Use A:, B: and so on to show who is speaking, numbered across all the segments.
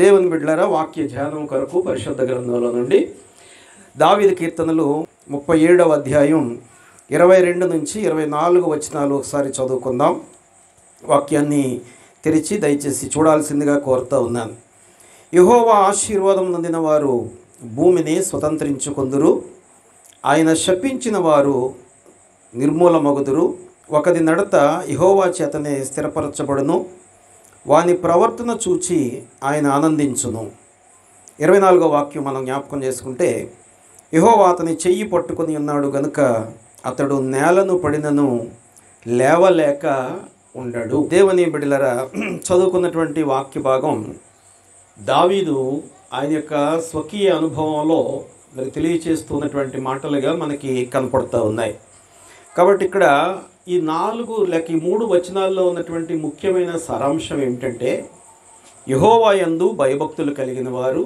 A: దేవుని బిడ్డలారా, వాక్య ధ్యానం కొరకు పరిశుద్ధ గ్రంథంలో నుండి దావీదు కీర్తనలు 37వ అధ్యాయం 22 నుంచి 24 వచనాలు ఒకసారి చదువుకుందాం. వాక్యాన్ని తెరిచి దయచేసి చూడాల్సిందిగా కోరుతూ ఉన్నాను. యెహోవా ఆశీర్వాదం నొందిన వారు భూమిని స్వతంత్రించుకొందురు, ఆయన శపించిన వారు నిర్మూలమగుదురు. ఒకది నడత యెహోవా చేతనే స్థిరపరచబడును, వాని ప్రవర్తన చూచి ఆయన ఆనందించును. 24వ వాక్యం మనం జ్ఞాపకం చేసుకుంటే, యెహోవా అతని చెయ్యి పట్టుకొని ఉన్నాడు గనుక అతడు నేలను పడినను లేవలేక ఉండడు. దేవుని బిడ్డలారా, చదువుకున్నటువంటి వాక్య భాగం దావీదు ఆయన యొక్క స్వకీయ అనుభవంలో మరి తెలియచేస్తున్నటువంటి మాటలుగా మనకి కనపడుతూ ఉన్నాయి. కాబట్టి ఇక్కడ ఈ 4 లేక ఈ 3 వచనాల్లో ఉన్నటువంటి ముఖ్యమైన సారాంశం ఏమిటంటే, యెహోవా యందు భయభక్తులు కలిగిన వారు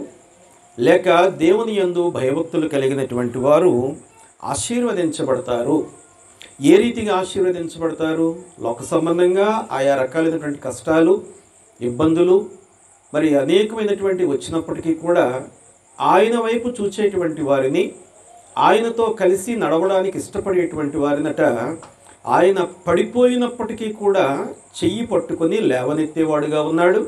A: లేక దేవుని యందు భయభక్తులు కలిగినటువంటి వారు ఆశీర్వదించబడతారు. ఏ రీతిగా ఆశీర్వదించబడతారు? లోక సంబంధంగా ఆయా రకాలైనటువంటి కష్టాలు, ఇబ్బందులు మరి అనేకమైనటువంటి వచ్చినప్పటికీ కూడా ఆయన వైపు చూచేటువంటి వారిని, ఆయనతో కలిసి నడవడానికి ఇష్టపడేటువంటి వారినట ఆయన పడిపోయినప్పటికీ కూడా చెయ్యి పట్టుకొని లేవనెత్తేవాడుగా ఉన్నాడు.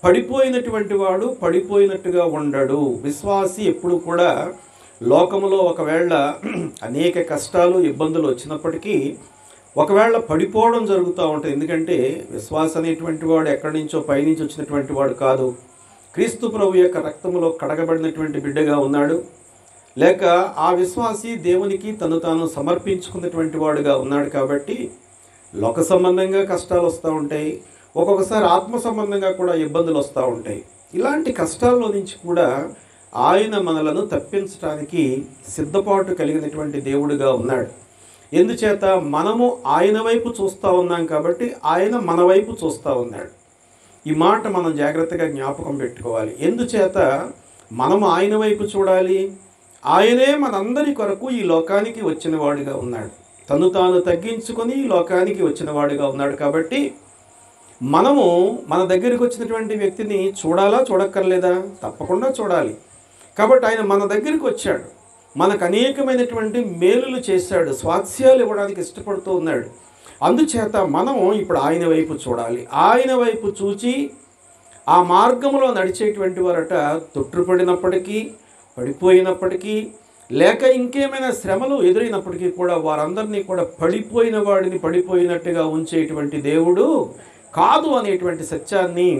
A: పడిపోయినటువంటి వాడు పడిపోయినట్టుగా ఉండడు. విశ్వాసి ఎప్పుడు కూడా లోకములో ఒకవేళ అనేక కష్టాలు, ఇబ్బందులు వచ్చినప్పటికీ ఒకవేళ పడిపోవడం జరుగుతూ ఉంటుంది. ఎందుకంటే విశ్వాస అనేటువంటి వాడు ఎక్కడి నుంచో పైనుంచి వచ్చినటువంటి వాడు కాదు. క్రీస్తు ప్రభు యొక్క రక్తములో కడగబడినటువంటి బిడ్డగా ఉన్నాడు. లేక ఆ విశ్వాసి దేవునికి తను తాను సమర్పించుకున్నటువంటి వాడుగా ఉన్నాడు. కాబట్టి లోక సంబంధంగా కష్టాలు వస్తూ ఉంటాయి, ఒక్కొక్కసారి ఆత్మ సంబంధంగా కూడా ఇబ్బందులు వస్తూ ఉంటాయి. ఇలాంటి కష్టాల్లో నుంచి కూడా ఆయన మనలను తప్పించడానికి సిద్ధపాటు కలిగినటువంటి దేవుడుగా ఉన్నాడు. ఎందుచేత మనము ఆయన వైపు చూస్తూ ఉన్నాం కాబట్టి ఆయన మన వైపు చూస్తూ ఉన్నాడు. ఈ మాట మనం జాగ్రత్తగా జ్ఞాపకం పెట్టుకోవాలి. ఎందుచేత మనము ఆయన వైపు చూడాలి? ఆయనే మనందరి కొరకు ఈ లోకానికి వచ్చిన వాడిగా ఉన్నాడు. తను తాను తగ్గించుకొని ఈ లోకానికి వచ్చిన వాడిగా ఉన్నాడు. కాబట్టి మనము మన దగ్గరికి వచ్చినటువంటి వ్యక్తిని చూడాలా, చూడక్కర్లేదా? తప్పకుండా చూడాలి. కాబట్టి ఆయన మన దగ్గరికి వచ్చాడు, మనకు అనేకమైనటువంటి మేలులు చేశాడు, స్వాస్థ్యాలు ఇవ్వడానికి ఇష్టపడుతూ ఉన్నాడు. అందుచేత మనము ఇప్పుడు ఆయన వైపు చూడాలి. ఆయన వైపు చూచి ఆ మార్గంలో నడిచేటువంటి వారట తొట్టుపడినప్పటికీ, పడిపోయినప్పటికీ, లేక ఇంకేమైనా శ్రమలు ఎదురైనప్పటికీ కూడా వారందరినీ కూడా పడిపోయిన వాడిని పడిపోయినట్టుగా ఉంచేటువంటి దేవుడు కాదు అనేటువంటి సత్యాన్ని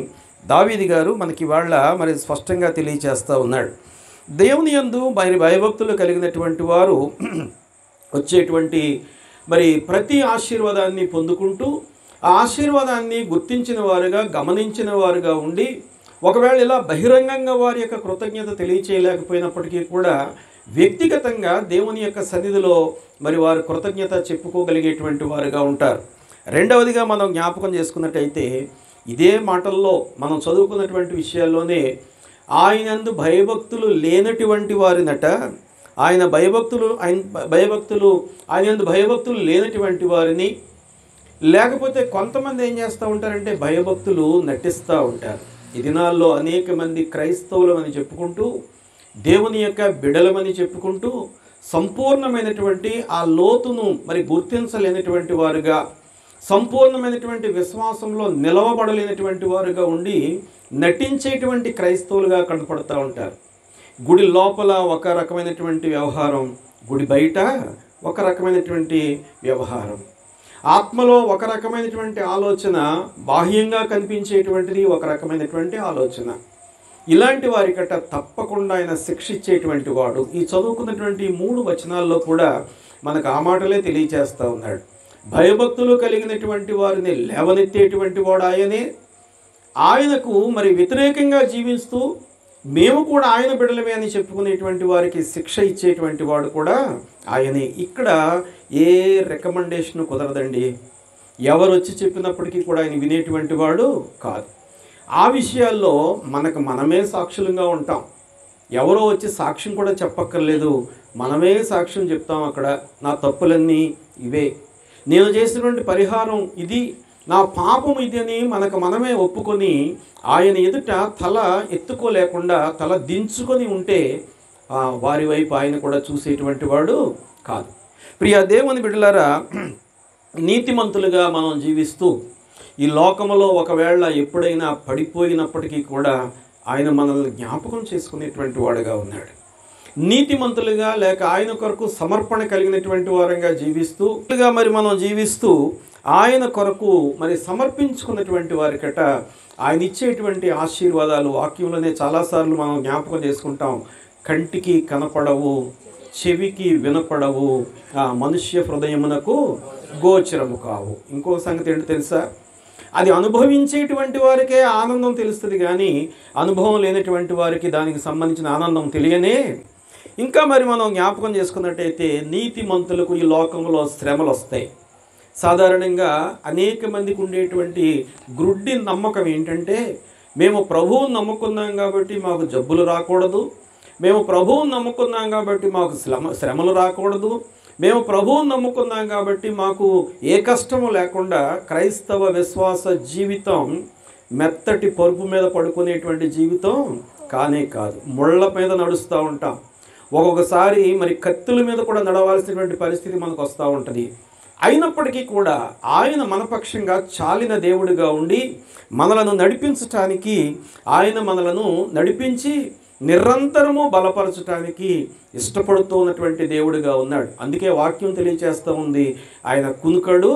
A: దావీదు గారు మనకి వాళ్ళ మరి స్పష్టంగా తెలియచేస్తూ ఉన్నాడు. దేవుని యందు భయభక్తులు కలిగినటువంటి వారు వచ్చేటువంటి మరి ప్రతి ఆశీర్వాదాన్ని పొందుకుంటూ ఆ ఆశీర్వాదాన్ని గుర్తించిన వారుగా, గమనించిన వారుగా ఉండి, ఒకవేళ ఇలా బహిరంగంగా వారి యొక్క కృతజ్ఞత తెలియచేయలేకపోయినప్పటికీ కూడా వ్యక్తిగతంగా దేవుని యొక్క సన్నిధిలో మరి వారు కృతజ్ఞత చెప్పుకోగలిగేటువంటి వారుగా ఉంటారు. రెండవదిగా మనం జ్ఞాపకం చేసుకున్నట్టయితే, ఇదే మాటల్లో మనం చదువుకున్నటువంటి విషయాల్లోనే ఆయనందు భయభక్తులు లేనటువంటి వారినట ఆయనందు భయభక్తులు లేనటువంటి వారిని, లేకపోతే కొంతమంది ఏం చేస్తూ ఉంటారంటే భయభక్తులు నటిస్తూ ఉంటారు. ఈ దినాల్లో అనేక మంది క్రైస్తవులమని చెప్పుకుంటూ, దేవుని యొక్క బిడలమని చెప్పుకుంటూ సంపూర్ణమైనటువంటి ఆ లోతును మరి గుర్తించలేనటువంటి వారుగా, సంపూర్ణమైనటువంటి విశ్వాసంలో నిలవబడలేనటువంటి వారుగా ఉండి నటించేటువంటి క్రైస్తవులుగా కనపడుతూ ఉంటారు. గుడి లోపల ఒక రకమైనటువంటి వ్యవహారం, గుడి బయట ఒక రకమైనటువంటి వ్యవహారం, ఆత్మలో ఒక రకమైనటువంటి ఆలోచన, బాహ్యంగా కనిపించేటువంటిది ఒక రకమైనటువంటి ఆలోచన. ఇలాంటి వారికట తప్పకుండా ఆయన శిక్షించేటువంటి వాడు. ఈ చదువుకున్నటువంటి 3 వచనాల్లో కూడా మనకు ఆ మాటలే తెలియచేస్తూ ఉన్నాడు. భయభక్తులు కలిగినటువంటి వారిని లేవనెత్తేటువంటి వాడు ఆయనే. ఆయనకు మరి వ్యతిరేకంగా జీవిస్తూ మేము కూడా ఆయన బిడ్డలమే అని చెప్పుకునేటువంటి వారికి శిక్ష ఇచ్చేటువంటి వాడు కూడా ఆయనే. ఇక్కడ ఏ రికమెండేషన్ కుదరదండి. ఎవరు వచ్చి చెప్పినప్పటికీ కూడా ఆయన వినేటువంటి వాడు కాదు. ఆ విషయాల్లో మనమే సాక్షులుగా ఉంటాం. ఎవరో వచ్చి సాక్ష్యం కూడా చెప్పక్కర్లేదు, మనమే సాక్ష్యం చెప్తాం. అక్కడ నా తప్పులన్నీ ఇవే, నేను చేసినటువంటి పరిహారం ఇది, నా పాపం ఇదని మనకు మనమే ఒప్పుకొని ఆయన ఎదుట తల ఎత్తుకోలేకుండా తల దించుకొని ఉంటే వారి వైపు ఆయన కూడా చూసేటువంటి వాడు కాదు. ప్రియ దేవుని బిడ్డలారా, నీతిమంతులుగా మనం జీవిస్తూ ఈ లోకములో ఒకవేళ ఎప్పుడైనా పడిపోయినప్పటికీ కూడా ఆయన మనల్ని జ్ఞాపకం చేసుకునేటువంటి వాడుగా ఉన్నాడు. నీతిమంతులుగా లేక ఆయన కొరకు సమర్పణ కలిగినటువంటి వారంగా జీవిస్తూ మరి మనం జీవిస్తూ ఆయన కొరకు మరి సమర్పించుకున్నటువంటి వారికట ఆయన ఇచ్చేటువంటి ఆశీర్వాదాలు వాక్యంలోనే చాలాసార్లు మనం జ్ఞాపకం చేసుకుంటాం. కంటికి కనపడవు, చెవికి వినపడవు, మనుష్య హృదయమునకు గోచరము కావు. ఇంకో సంగతి ఏంటి తెలుసా? అది అనుభవించేటువంటి వారికే ఆనందం తెలుస్తుంది, కానీ అనుభవం లేనటువంటి వారికి దానికి సంబంధించిన ఆనందం తెలియనే. ఇంకా మరి మనం జ్ఞాపకం చేసుకున్నట్టయితే నీతిమంతులకు ఈ లోకంలో శ్రమలు వస్తాయి. సాధారణంగా అనేక మందికి ఉండేటువంటి గ్రుడ్డి నమ్మకం ఏంటంటే, మేము ప్రభువుని నమ్ముకున్నాం కాబట్టి మాకు జబ్బులు రాకూడదు, మేము ప్రభువుని నమ్ముకున్నాం కాబట్టి మాకు శ్రమలు రాకూడదు, మేము ప్రభువుని నమ్ముకున్నాం కాబట్టి మాకు ఏ కష్టము లేకుండా క్రైస్తవ విశ్వాస జీవితం మెత్తటి పరుపు మీద పడుకునేటువంటి జీవితం కానే కాదు. ముళ్ళ మీద నడుస్తూ ఉంటాం. ఒక్కొక్కసారి మరి కత్తుల మీద కూడా నడవాల్సినటువంటి పరిస్థితి మనకు వస్తూ ఉంటుంది. అయినప్పటికీ కూడా ఆయన మనపక్షంగా చాలిన దేవుడిగా ఉండి మనలను నడిపించటానికి, ఆయన మనలను నడిపించి నిరంతరము బలపరచటానికి ఇష్టపడుతూ ఉన్నటువంటి దేవుడిగా ఉన్నాడు. అందుకే వాక్యం తెలియచేస్తూ ఉంది, ఆయన కునుకడు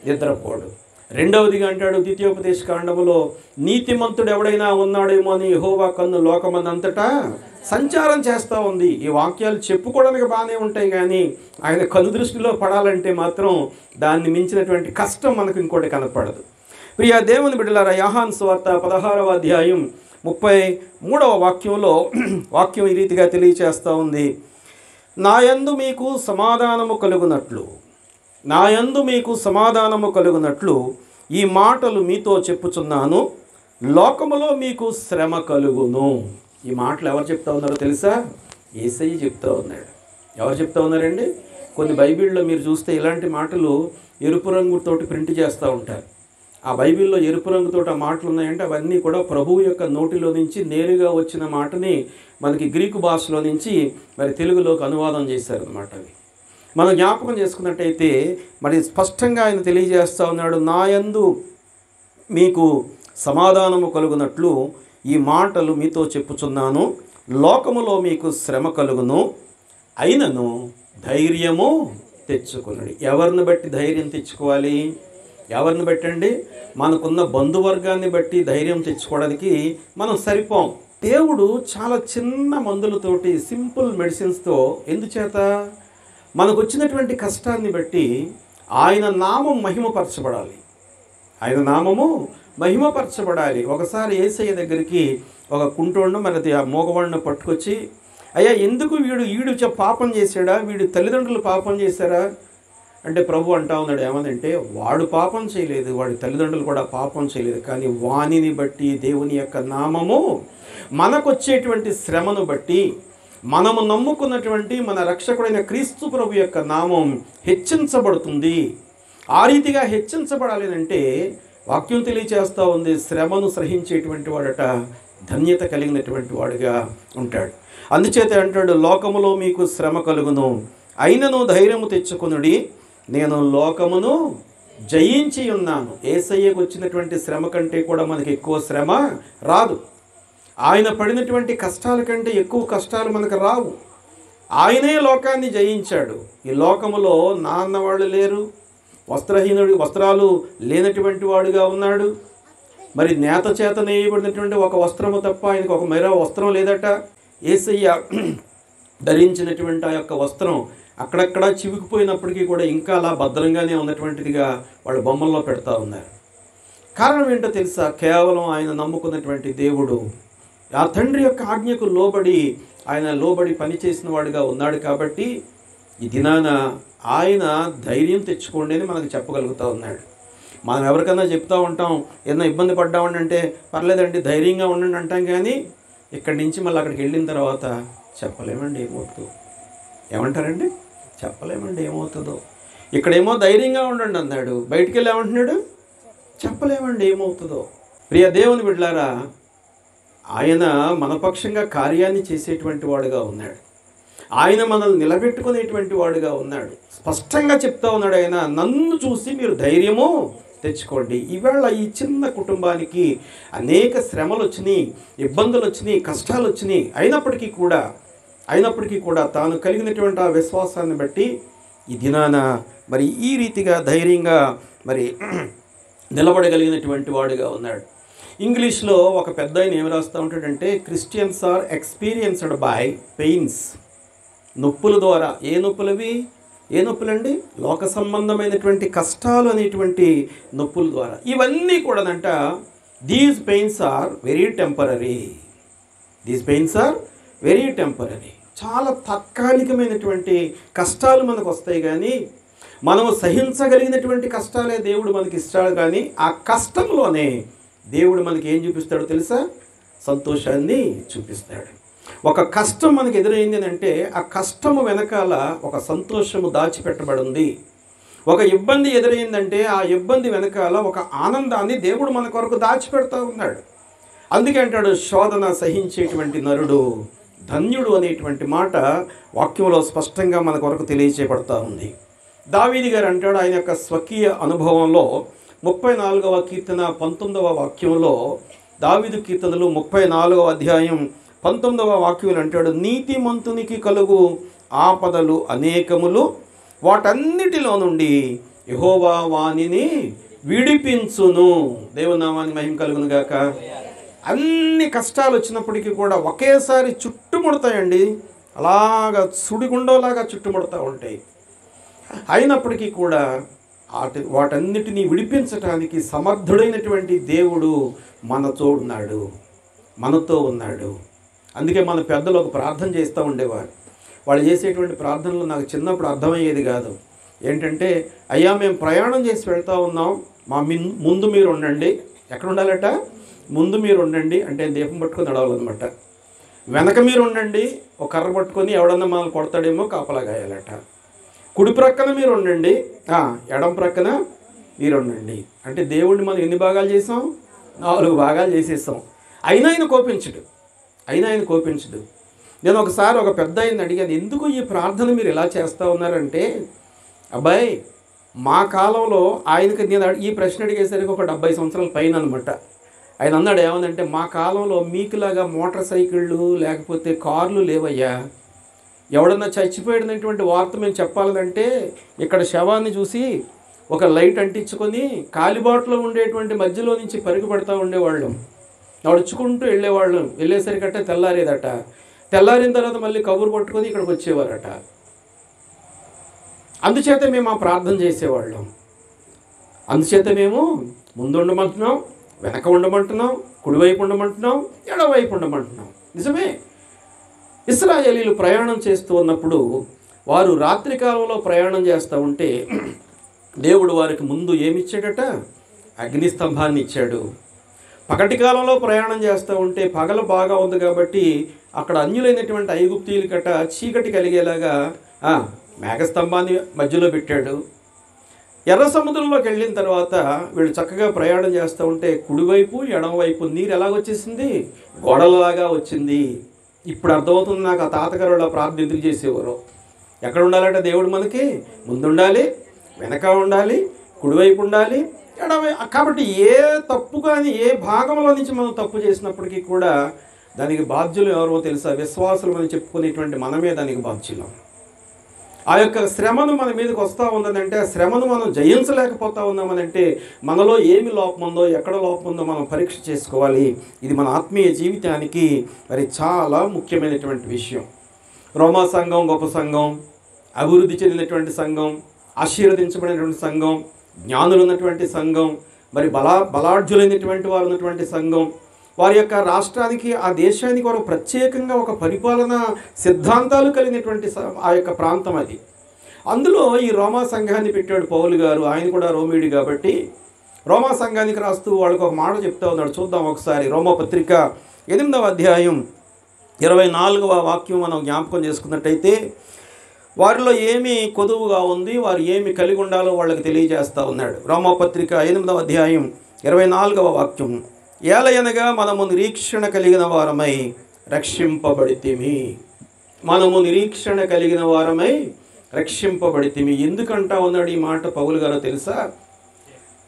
A: నిద్రపోడు. రెండవదిగా అంటాడు ద్వితీయోపదేశ కాండములో, నీతిమంతుడు ఎవడైనా ఉన్నాడేమో అని యెహోవా కన్ను లోకమందంతటా సంచారం చేస్తూ ఉంది. ఈ వాక్యాలు చెప్పుకోవడానికి బాగానే ఉంటాయి, కానీ ఆయన కను దృష్టిలో పడాలంటే మాత్రం దాన్ని మించినటువంటి కష్టం మనకు ఇంకోటి కనపడదు. ప్రియ దేవుని బిడ్డలారా, యోహాను సువార్త 16వ అధ్యాయం 33వ వాక్యంలో వాక్యం ఈ రీతిగా తెలియచేస్తూ ఉంది, నాయందు మీకు సమాధానము కలుగునట్లు, నాయందు మీకు సమాధానము కలుగునట్లు ఈ మాటలు మీతో చెప్పుచున్నాను, లోకములో మీకు శ్రమ కలుగును. ఈ మాటలు ఎవరు చెప్తా ఉన్నారో తెలుసా? యేసయ్య చెప్తా ఉన్నాడు. ఎవరు చెప్తా ఉన్నారండి? కొన్ని బైబిల్లో మీరు చూస్తే ఇలాంటి మాటలు ఎరుపు రంగుతోటి ప్రింట్ చేస్తూ ఉంటారు. ఆ బైబిల్లో ఎరుపు రంగుతో ఆ మాటలు ఉన్నాయంటే అవన్నీ కూడా ప్రభువు యొక్క నోటిలో నుంచి నేరుగా వచ్చిన మాటని మనకి గ్రీకు భాషలో నుంచి మరి తెలుగులోకి అనువాదం చేశారన్నమాట. అవి మనం జ్ఞాపకం చేసుకున్నట్టయితే మరి స్పష్టంగా ఆయన తెలియజేస్తూ ఉన్నాడు, నాయందు మీకు సమాధానము కలుగునట్లు ఈ మాటలు మీతో చెప్పుచున్నాను, లోకములో మీకు శ్రమ కలుగును, అయినను ధైర్యము తెచ్చుకున్నాడు. ఎవరిని బట్టి ధైర్యం తెచ్చుకోవాలి? ఎవరిని బట్టండి? మనకున్న బంధువర్గాన్ని బట్టి ధైర్యం తెచ్చుకోవడానికి మనం సరిపోం. దేవుడు చాలా చిన్న మందులతోటి, సింపుల్ మెడిసిన్స్తో, ఎందుచేత మనకు వచ్చినటువంటి కష్టాన్ని బట్టి ఆయన నామం మహిమపరచబడాలి, ఆయన నామము మహిమపరచబడాలి. ఒకసారి యేసయ్య దగ్గరికి ఒక కుంటోండు మరి ఆ మోగవాడిని పట్టుకొచ్చి, అయ్యా ఎందుకు వీడు పాపం చేశాడా, వీడి తల్లిదండ్రులు పాపం చేశారా అంటే ప్రభు అంటా ఉన్నాడు, ఏమనంటే వాడు పాపం చేయలేదు, వాడి తల్లిదండ్రులు కూడా పాపం చేయలేదు, కానీ వానిని బట్టి దేవుని యొక్క నామము మనకొచ్చేటువంటి శ్రమను బట్టి మనము నమ్ముకున్నటువంటి మన రక్షకుడైన క్రీస్తు ప్రభు యొక్క నామం హెచ్చించబడుతుంది. ఆ రీతిగా హెచ్చించబడాలి అంటే వాక్యం తెలియచేస్తూ ఉంది, శ్రమను సహించేటువంటి వాడట ధన్యత కలిగినటువంటి వాడుగా ఉంటాడు. అందుచేత అంటాడు, లోకములో మీకు శ్రమ కలుగును, అయినను ధైర్యము తెచ్చుకొనుడి, నేను లోకమును జయించి ఉన్నాను. యేసయ్యకు వచ్చినటువంటి శ్రమ కంటే కూడా మనకి ఎక్కువ శ్రమ రాదు. ఆయన పడినటువంటి కష్టాల కంటే ఎక్కువ కష్టాలు మనకు రావు. ఆయనే లోకాన్ని జయించాడు. ఈ లోకములో నాన్న వాళ్ళు లేరు, వస్త్రాలు లేనటువంటి వాడుగా ఉన్నాడు. మరి నేత చేత నేయబడినటువంటి ఒక వస్త్రము తప్ప ఆయనకు ఒక మరో వస్త్రం లేదట. యేసయ్య ధరించినటువంటి ఆ యొక్క వస్త్రం అక్కడక్కడ చివికిపోయినప్పటికీ కూడా ఇంకా అలా భద్రంగానే ఉన్నటువంటిదిగా వాళ్ళు బొమ్మల్లో పెడతా ఉన్నారు. కారణం ఏంటో తెలుసా? కేవలం ఆయన నమ్ముకున్నటువంటి దేవుడు ఆ తండ్రి యొక్క ఆజ్ఞకు లోబడి పనిచేసిన వాడుగా ఉన్నాడు. కాబట్టి ఈ దినాన ఆయన ధైర్యం తెచ్చుకోండి అని మనకు చెప్పగలుగుతూ ఉన్నాడు. మనం ఎవరికైనా చెప్తూ ఉంటాం, ఏదైనా ఇబ్బంది పడ్డామని అంటే పర్లేదండి ధైర్యంగా ఉండండి అంటాం, కానీ ఇక్కడి నుంచి మళ్ళీ అక్కడికి వెళ్ళిన తర్వాత చెప్పలేమండి ఏమవుతుందో. ఏమంటారండి? చెప్పలేమండి ఏమవుతుందో. ఇక్కడేమో ధైర్యంగా ఉండండి అన్నాడు, బయటికి వెళ్ళి ఏమంటున్నాడు? చెప్పలేమండి ఏమవుతుందో. ప్రియ దేవుని బిడ్డలారా, ఆయన మనపక్షంగా కార్యాన్ని చేసేటువంటి వాడుగా ఉన్నాడు. ఆయన మనల్ని నిలబెట్టుకునేటువంటి వాడుగా ఉన్నాడు. స్పష్టంగా చెప్తా ఉన్నాడు ఆయన, నన్ను చూసి మీరు ధైర్యము తెచ్చుకోండి. ఈవేళ ఈ చిన్న కుటుంబానికి అనేక శ్రమలు వచ్చినాయి, ఇబ్బందులు వచ్చినాయి, కష్టాలు వచ్చినాయి. అయినప్పటికీ కూడా తాను కలిగినటువంటి ఆ విశ్వాసాన్ని బట్టి ఈ దినాన మరి ఈ రీతిగా ధైర్యంగా మరి నిలబడగలిగినటువంటి వాడుగా ఉన్నాడు. ఇంగ్లీష్లో ఒక పెద్ద ఆయన ఏమి రాస్తూ ఉంటాడంటే, Christians are experienced by pains. నొప్పుల ద్వారా. ఏ నొప్పులండి? లోక సంబంధమైనటువంటి కష్టాలు అనేటువంటి నొప్పుల ద్వారా. ఇవన్నీ కూడానంట, these pains are very temporary. చాలా తాత్కాలికమైనటువంటి కష్టాలు మనకు వస్తాయి, కానీ మనం సహించగలిగినటువంటి కష్టాలే దేవుడు మనకి ఇస్తాడు. కానీ ఆ కష్టంలోనే దేవుడు మనకి ఏం చూపిస్తాడో తెలుసా? సంతోషాన్ని చూపిస్తాడు. ఒక కష్టం మనకు ఎదురైంది అంటే ఆ కష్టము వెనకాల ఒక సంతోషము దాచిపెట్టబడి ఉంది. ఒక ఇబ్బంది ఎదురైందంటే ఆ ఇబ్బంది వెనకాల ఒక ఆనందాన్ని దేవుడు మన కొరకు దాచిపెడతా ఉన్నాడు. అందుకే అంటాడు, శోధన సహించేటువంటి నరుడు ధన్యుడు అనేటువంటి మాట వాక్యంలో స్పష్టంగా మన కొరకు తెలియచేయబడతా ఉంది. దావీదు గారు అంటాడు, ఆయన యొక్క స్వకీయ అనుభవంలో 34వ కీర్తన 19వ వాక్యంలో, దావీదు కీర్తనలు 34వ అధ్యాయం 19వ వాక్యం అంటాడు, నీతిమంతునికి కలుగు ఆపదలు అనేకములు, వాటన్నిటిలో నుండి యెహోవా వానిని విడిపించును. దేవునామానికి మహిమ కలుగును గాక. అన్ని కష్టాలు వచ్చినప్పటికీ కూడా ఒకేసారి చుట్టుముడతాయండి, అలాగా సుడిగుండంలాగా చుట్టుముడతా ఉంటాయి. అయినప్పటికీ కూడా వాటన్నిటినీ విడిపించటానికి సమర్థుడైనటువంటి దేవుడు మనతో ఉన్నాడు. అందుకే మన పెద్దలు ఒక ప్రార్థన చేస్తూ ఉండేవారు. వాళ్ళు చేసేటువంటి ప్రార్థనలు నాకు చిన్నప్పుడు అర్థమయ్యేది కాదు. ఏంటంటే, అయ్యా మేము ప్రయాణం చేసి వెళ్తూ ఉన్నాం, మా ముందు మీరు ఉండండి. ఎక్కడ ఉండాలట? ముందు మీరు ఉండండి అంటే దీపం పట్టుకొని నడవాలన్నమాట. వెనక మీరు ఉండండి, ఒక కర్ర పట్టుకొని ఎవడన్నా మనల్ని కొడతాడేమో కాపలా గాయాలట. కుడి ప్రక్కన మీరు ఉండండి, ఎడం ప్రక్కన మీరు ఉండండి. అంటే దేవుడిని మనం ఎన్ని భాగాలు చేసాం? 4 భాగాలు చేసేసాం. అయినా ఆయన కోపించడు. నేను ఒకసారి ఒక పెద్ద ఆయన అడిగాను, ఎందుకు ఈ ప్రార్థన మీరు ఇలా చేస్తూ ఉన్నారంటే, అబ్బాయి మా కాలంలో ఆయనకి నేను ఈ ప్రశ్న అడిగేసరికి ఒక 70 సంవత్సరాల పైన అనమాట. ఆయన అన్నాడు ఏమనంటే, మా కాలంలో మీకులాగా మోటార్ సైకిళ్ళు లేకపోతే కార్లు లేవయ్యా. ఎవడన్నా చచ్చిపోయినటువంటి వార్త మేము చెప్పాలంటే ఇక్కడ శవాన్ని చూసి ఒక లైట్ అంటించుకొని కాలిబాటులో ఉండేటువంటి మధ్యలో నుంచి పరుగుపడతా ఉండేవాళ్ళం, నడుచుకుంటూ వెళ్ళేవాళ్ళం. వెళ్ళేసరికట్ట తెల్లారేదట. తెల్లారిన తర్వాత మళ్ళీ కబురు పట్టుకొని ఇక్కడికి వచ్చేవారట. అందుచేత మేము ఆ ప్రార్థన చేసేవాళ్ళం. అందుచేత మేము ముందు ఉండమంటున్నాం, వెనక ఉండమంటున్నాం, కుడివైపు ఉండమంటున్నాం, ఎడవైపు ఉండమంటున్నాం. నిజమే. ఇశ్రాయేలీలు ప్రయాణం చేస్తూ ఉన్నప్పుడు వారు రాత్రికాలంలో ప్రయాణం చేస్తూ ఉంటే దేవుడు వారికి ముందు ఏమిచ్చాడట? అగ్నిస్తంభాన్ని ఇచ్చాడు. పగటి కాలంలో ప్రయాణం చేస్తూ ఉంటే పగలు బాగా ఉంది కాబట్టి అక్కడ అన్యులైనటువంటి ఐగుప్తీయుల కట్ట చీకటి కలిగేలాగా మేఘస్తంభాన్ని మధ్యలో పెట్టాడు. ఎర్ర సముద్రంలోకి వెళ్ళిన తర్వాత వీళ్ళు చక్కగా ప్రయాణం చేస్తూ ఉంటే కుడివైపు ఎడమవైపు నీరు ఎలాగొచ్చేసింది? గోడలలాగా వచ్చింది. ఇప్పుడు అర్థమవుతుంది నాకు ఆ తాతగారు అలా ప్రార్థన ఎందుకు చేసేవారు. ఎక్కడ ఉండాలంటే దేవుడు మనకి ముందు ఉండాలి, వెనక ఉండాలి, కుడివైపు ఉండాలి, ఎడమవైపు. కాబట్టి ఏ తప్పు కానీ ఏ భాగంలో నుంచి మనం తప్పు చేసినప్పటికీ కూడా దానికి బాధ్యులు ఎవరో తెలుసా? విశ్వాసులు మనం చెప్పుకునేటువంటి మనమే దానికి బాధ్యులం. ఆ యొక్క శ్రమను మన మీదకి వస్తూ ఉందనంటే, ఆ శ్రమను మనం జయించలేకపోతా ఉన్నామనంటే మనలో ఏమి లోపం ఉందో, ఎక్కడ లోపం ఉందో మనం పరీక్ష చేసుకోవాలి. ఇది మన ఆత్మీయ జీవితానికి మరి చాలా ముఖ్యమైనటువంటి విషయం. రోమా సంఘం గొప్ప సంఘం, అభివృద్ధి చెందినటువంటి సంఘం, ఆశీర్వదించబడినటువంటి సంఘం, జ్ఞానులు ఉన్నటువంటి సంఘం, మరి బలాఢ్యులైనటువంటి వారు ఉన్నటువంటి సంఘం. వారి యొక్క రాష్ట్రానికి, ఆ దేశానికి వారు ప్రత్యేకంగా ఒక పరిపాలన సిద్ధాంతాలు కలిగినటువంటి ఆ యొక్క ప్రాంతం అది. అందులో ఈ రోమా సంఘాన్ని పెట్టాడు పౌలు గారు. ఆయన కూడా రోమీయుడు కాబట్టి రోమా సంఘానికి రాస్తూ వాళ్ళకి ఒక మాట చెప్తా ఉన్నాడు. చూద్దాం ఒకసారి. రోమా పత్రిక 8వ అధ్యాయం 24వ వాక్యం మనం జ్ఞాపకం చేసుకున్నట్టయితే, వారిలో ఏమి కొదువుగా ఉంది, వారు ఏమి కలిగి ఉండాలో వాళ్ళకి తెలియజేస్తూ ఉన్నాడు. రోమా పత్రిక 8వ అధ్యాయం 24వ వాక్యం, ఏలయనగా మనము నిరీక్షణ కలిగిన వారమై రక్షింపబడితిమి. మనము నిరీక్షణ కలిగిన వారమై రక్షింపబడితిమి. ఎందుకంటా ఉన్నాడు ఈ మాట పౌలు గారు తెలుసా?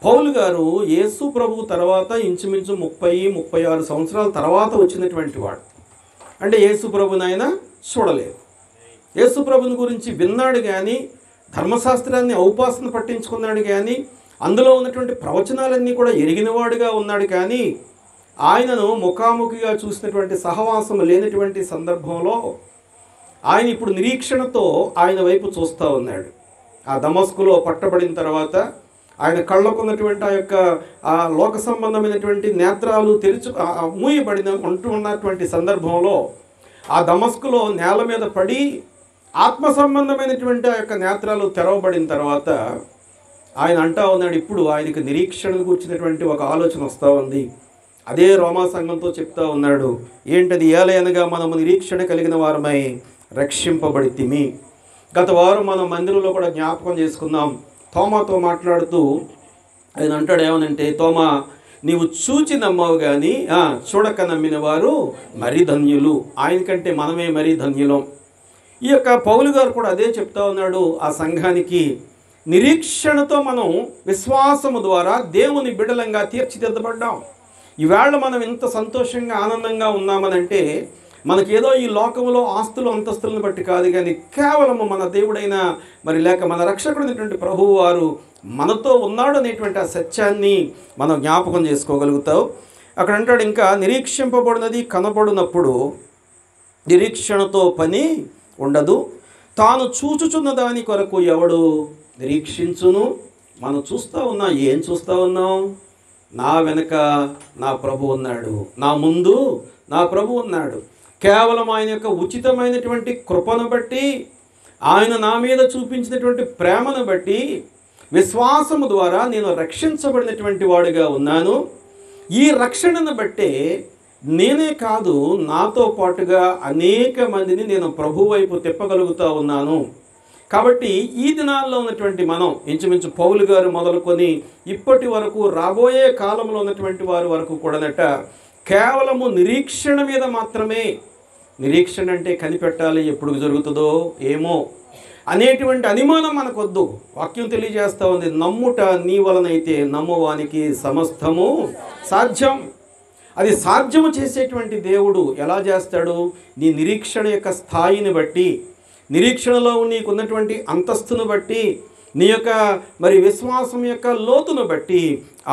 A: పౌలు గారు యేసు ప్రభు తర్వాత ఇంచుమించు 36 సంవత్సరాల తర్వాత వచ్చినటువంటి వాడు. అంటే యేసు ప్రభుని ఆయన చూడలేదు. యేసు ప్రభుని గురించి విన్నాడు కానీ, ధర్మశాస్త్రాన్ని ఔపాసన పట్టించుకున్నాడు కానీ, అందులో ఉన్నటువంటి ప్రవచనాలన్నీ కూడా ఎరిగినవాడుగా ఉన్నాడు కానీ, ఆయనను ముఖాముఖిగా చూసినటువంటి సహవాసం లేనటువంటి సందర్భంలో ఆయన ఇప్పుడు నిరీక్షణతో ఆయన వైపు చూస్తూ ఉన్నాడు. ఆ దమస్కులో పట్టబడిన తర్వాత ఆయన కళ్ళకున్నటువంటి ఆ యొక్క ఆ లోక సంబంధమైనటువంటి నేత్రాలు మూయబడిన ఉన్నటువంటి సందర్భంలో ఆ దమస్కులో నేల మీద పడి ఆత్మ సంబంధమైనటువంటి ఆ యొక్క నేత్రాలు తెరవబడిన తర్వాత ఆయన అంటా ఉన్నాడు, ఇప్పుడు ఆయనకు నిరీక్షణకు కూర్చున్నటువంటి ఒక ఆలోచన వస్తూ ఉంది. అదే రోమా సంఘంతో చెప్తా ఉన్నాడు. ఏంటది? ఏలయనగా మనము నిరీక్షణ కలిగిన వారమై రక్షింపబడితిమి. గత వారం మనం మందిరంలో కూడా జ్ఞాపకం చేసుకుందాం. తోమాతో మాట్లాడుతూ ఆయన అంటాడు ఏమనంటే, తోమా, నీవు చూచి నమ్మవు కానీ చూడక నమ్మిన వారు మరీ ధన్యులు. ఆయనకంటే మనమే మరీ ధన్యులం. ఈ యొక్క పౌలు గారు కూడా అదే చెప్తా ఉన్నాడు ఆ సంఘానికి. నిరీక్షణతో మనం విశ్వాసము ద్వారా దేవుని బిడ్డలంగా తీర్చిదిద్దబడ్డాం. ఈవేళ మనం ఇంత సంతోషంగా ఆనందంగా ఉన్నామనంటే మనకేదో ఈ లోకంలో ఆస్తులు అంతస్తులను బట్టి కాదు కానీ కేవలము మన దేవుడైన లేక మన రక్షకుడైనటువంటి ప్రభువు వారు మనతో ఉన్నాడు అనేటువంటి ఆ సత్యాన్ని మనం జ్ఞాపకం చేసుకోగలుగుతావు. అక్కడ అంటాడు ఇంకా, నిరీక్షింపబడినది కనబడినప్పుడు నిరీక్షణతో పని ఉండదు. తాను చూచుచున్న దాని కొరకు ఎవడు నిరీక్షించును? మనం చూస్తూ ఉన్నాం. ఏం చూస్తూ ఉన్నాం? నా వెనక నా ప్రభు ఉన్నాడు, నా ముందు నా ప్రభు ఉన్నాడు. కేవలం ఆయన యొక్క ఉచితమైనటువంటి కృపను బట్టి, ఆయన నా మీద చూపించినటువంటి ప్రేమను బట్టి, విశ్వాసము ద్వారా నేను రక్షించబడినటువంటి వాడిగా ఉన్నాను. ఈ రక్షణను బట్టే నేనే కాదు, నాతో పాటుగా అనేక మందిని నేను ప్రభు వైపు తిప్పగలుగుతూ ఉన్నాను. కాబట్టి ఈ దినాల్లో ఉన్నటువంటి మనం ఇంచుమించు పౌలు గారు మొదలుకొని ఇప్పటి వరకు రాబోయే కాలంలో ఉన్నటువంటి వారి వరకు కూడానట కేవలము నిరీక్షణ మీద మాత్రమే. నిరీక్షణ అంటే కనిపెట్టాలి, ఎప్పుడు జరుగుతుందో ఏమో అనేటువంటి అనుమానం మనకొద్దు. వాక్యం తెలియజేస్తూ ఉంది, నమ్ముట నీ వలనైతే నమ్మువానికి సమస్తము సాధ్యం. అది సాధ్యము చేసేటువంటి దేవుడు ఎలా చేస్తాడు? నీ నిరీక్షణ యొక్క స్థాయిని బట్టి, నిరీక్షణలో నీకున్నటువంటి అంతస్తును బట్టి, నీ యొక్క విశ్వాసం యొక్క లోతును బట్టి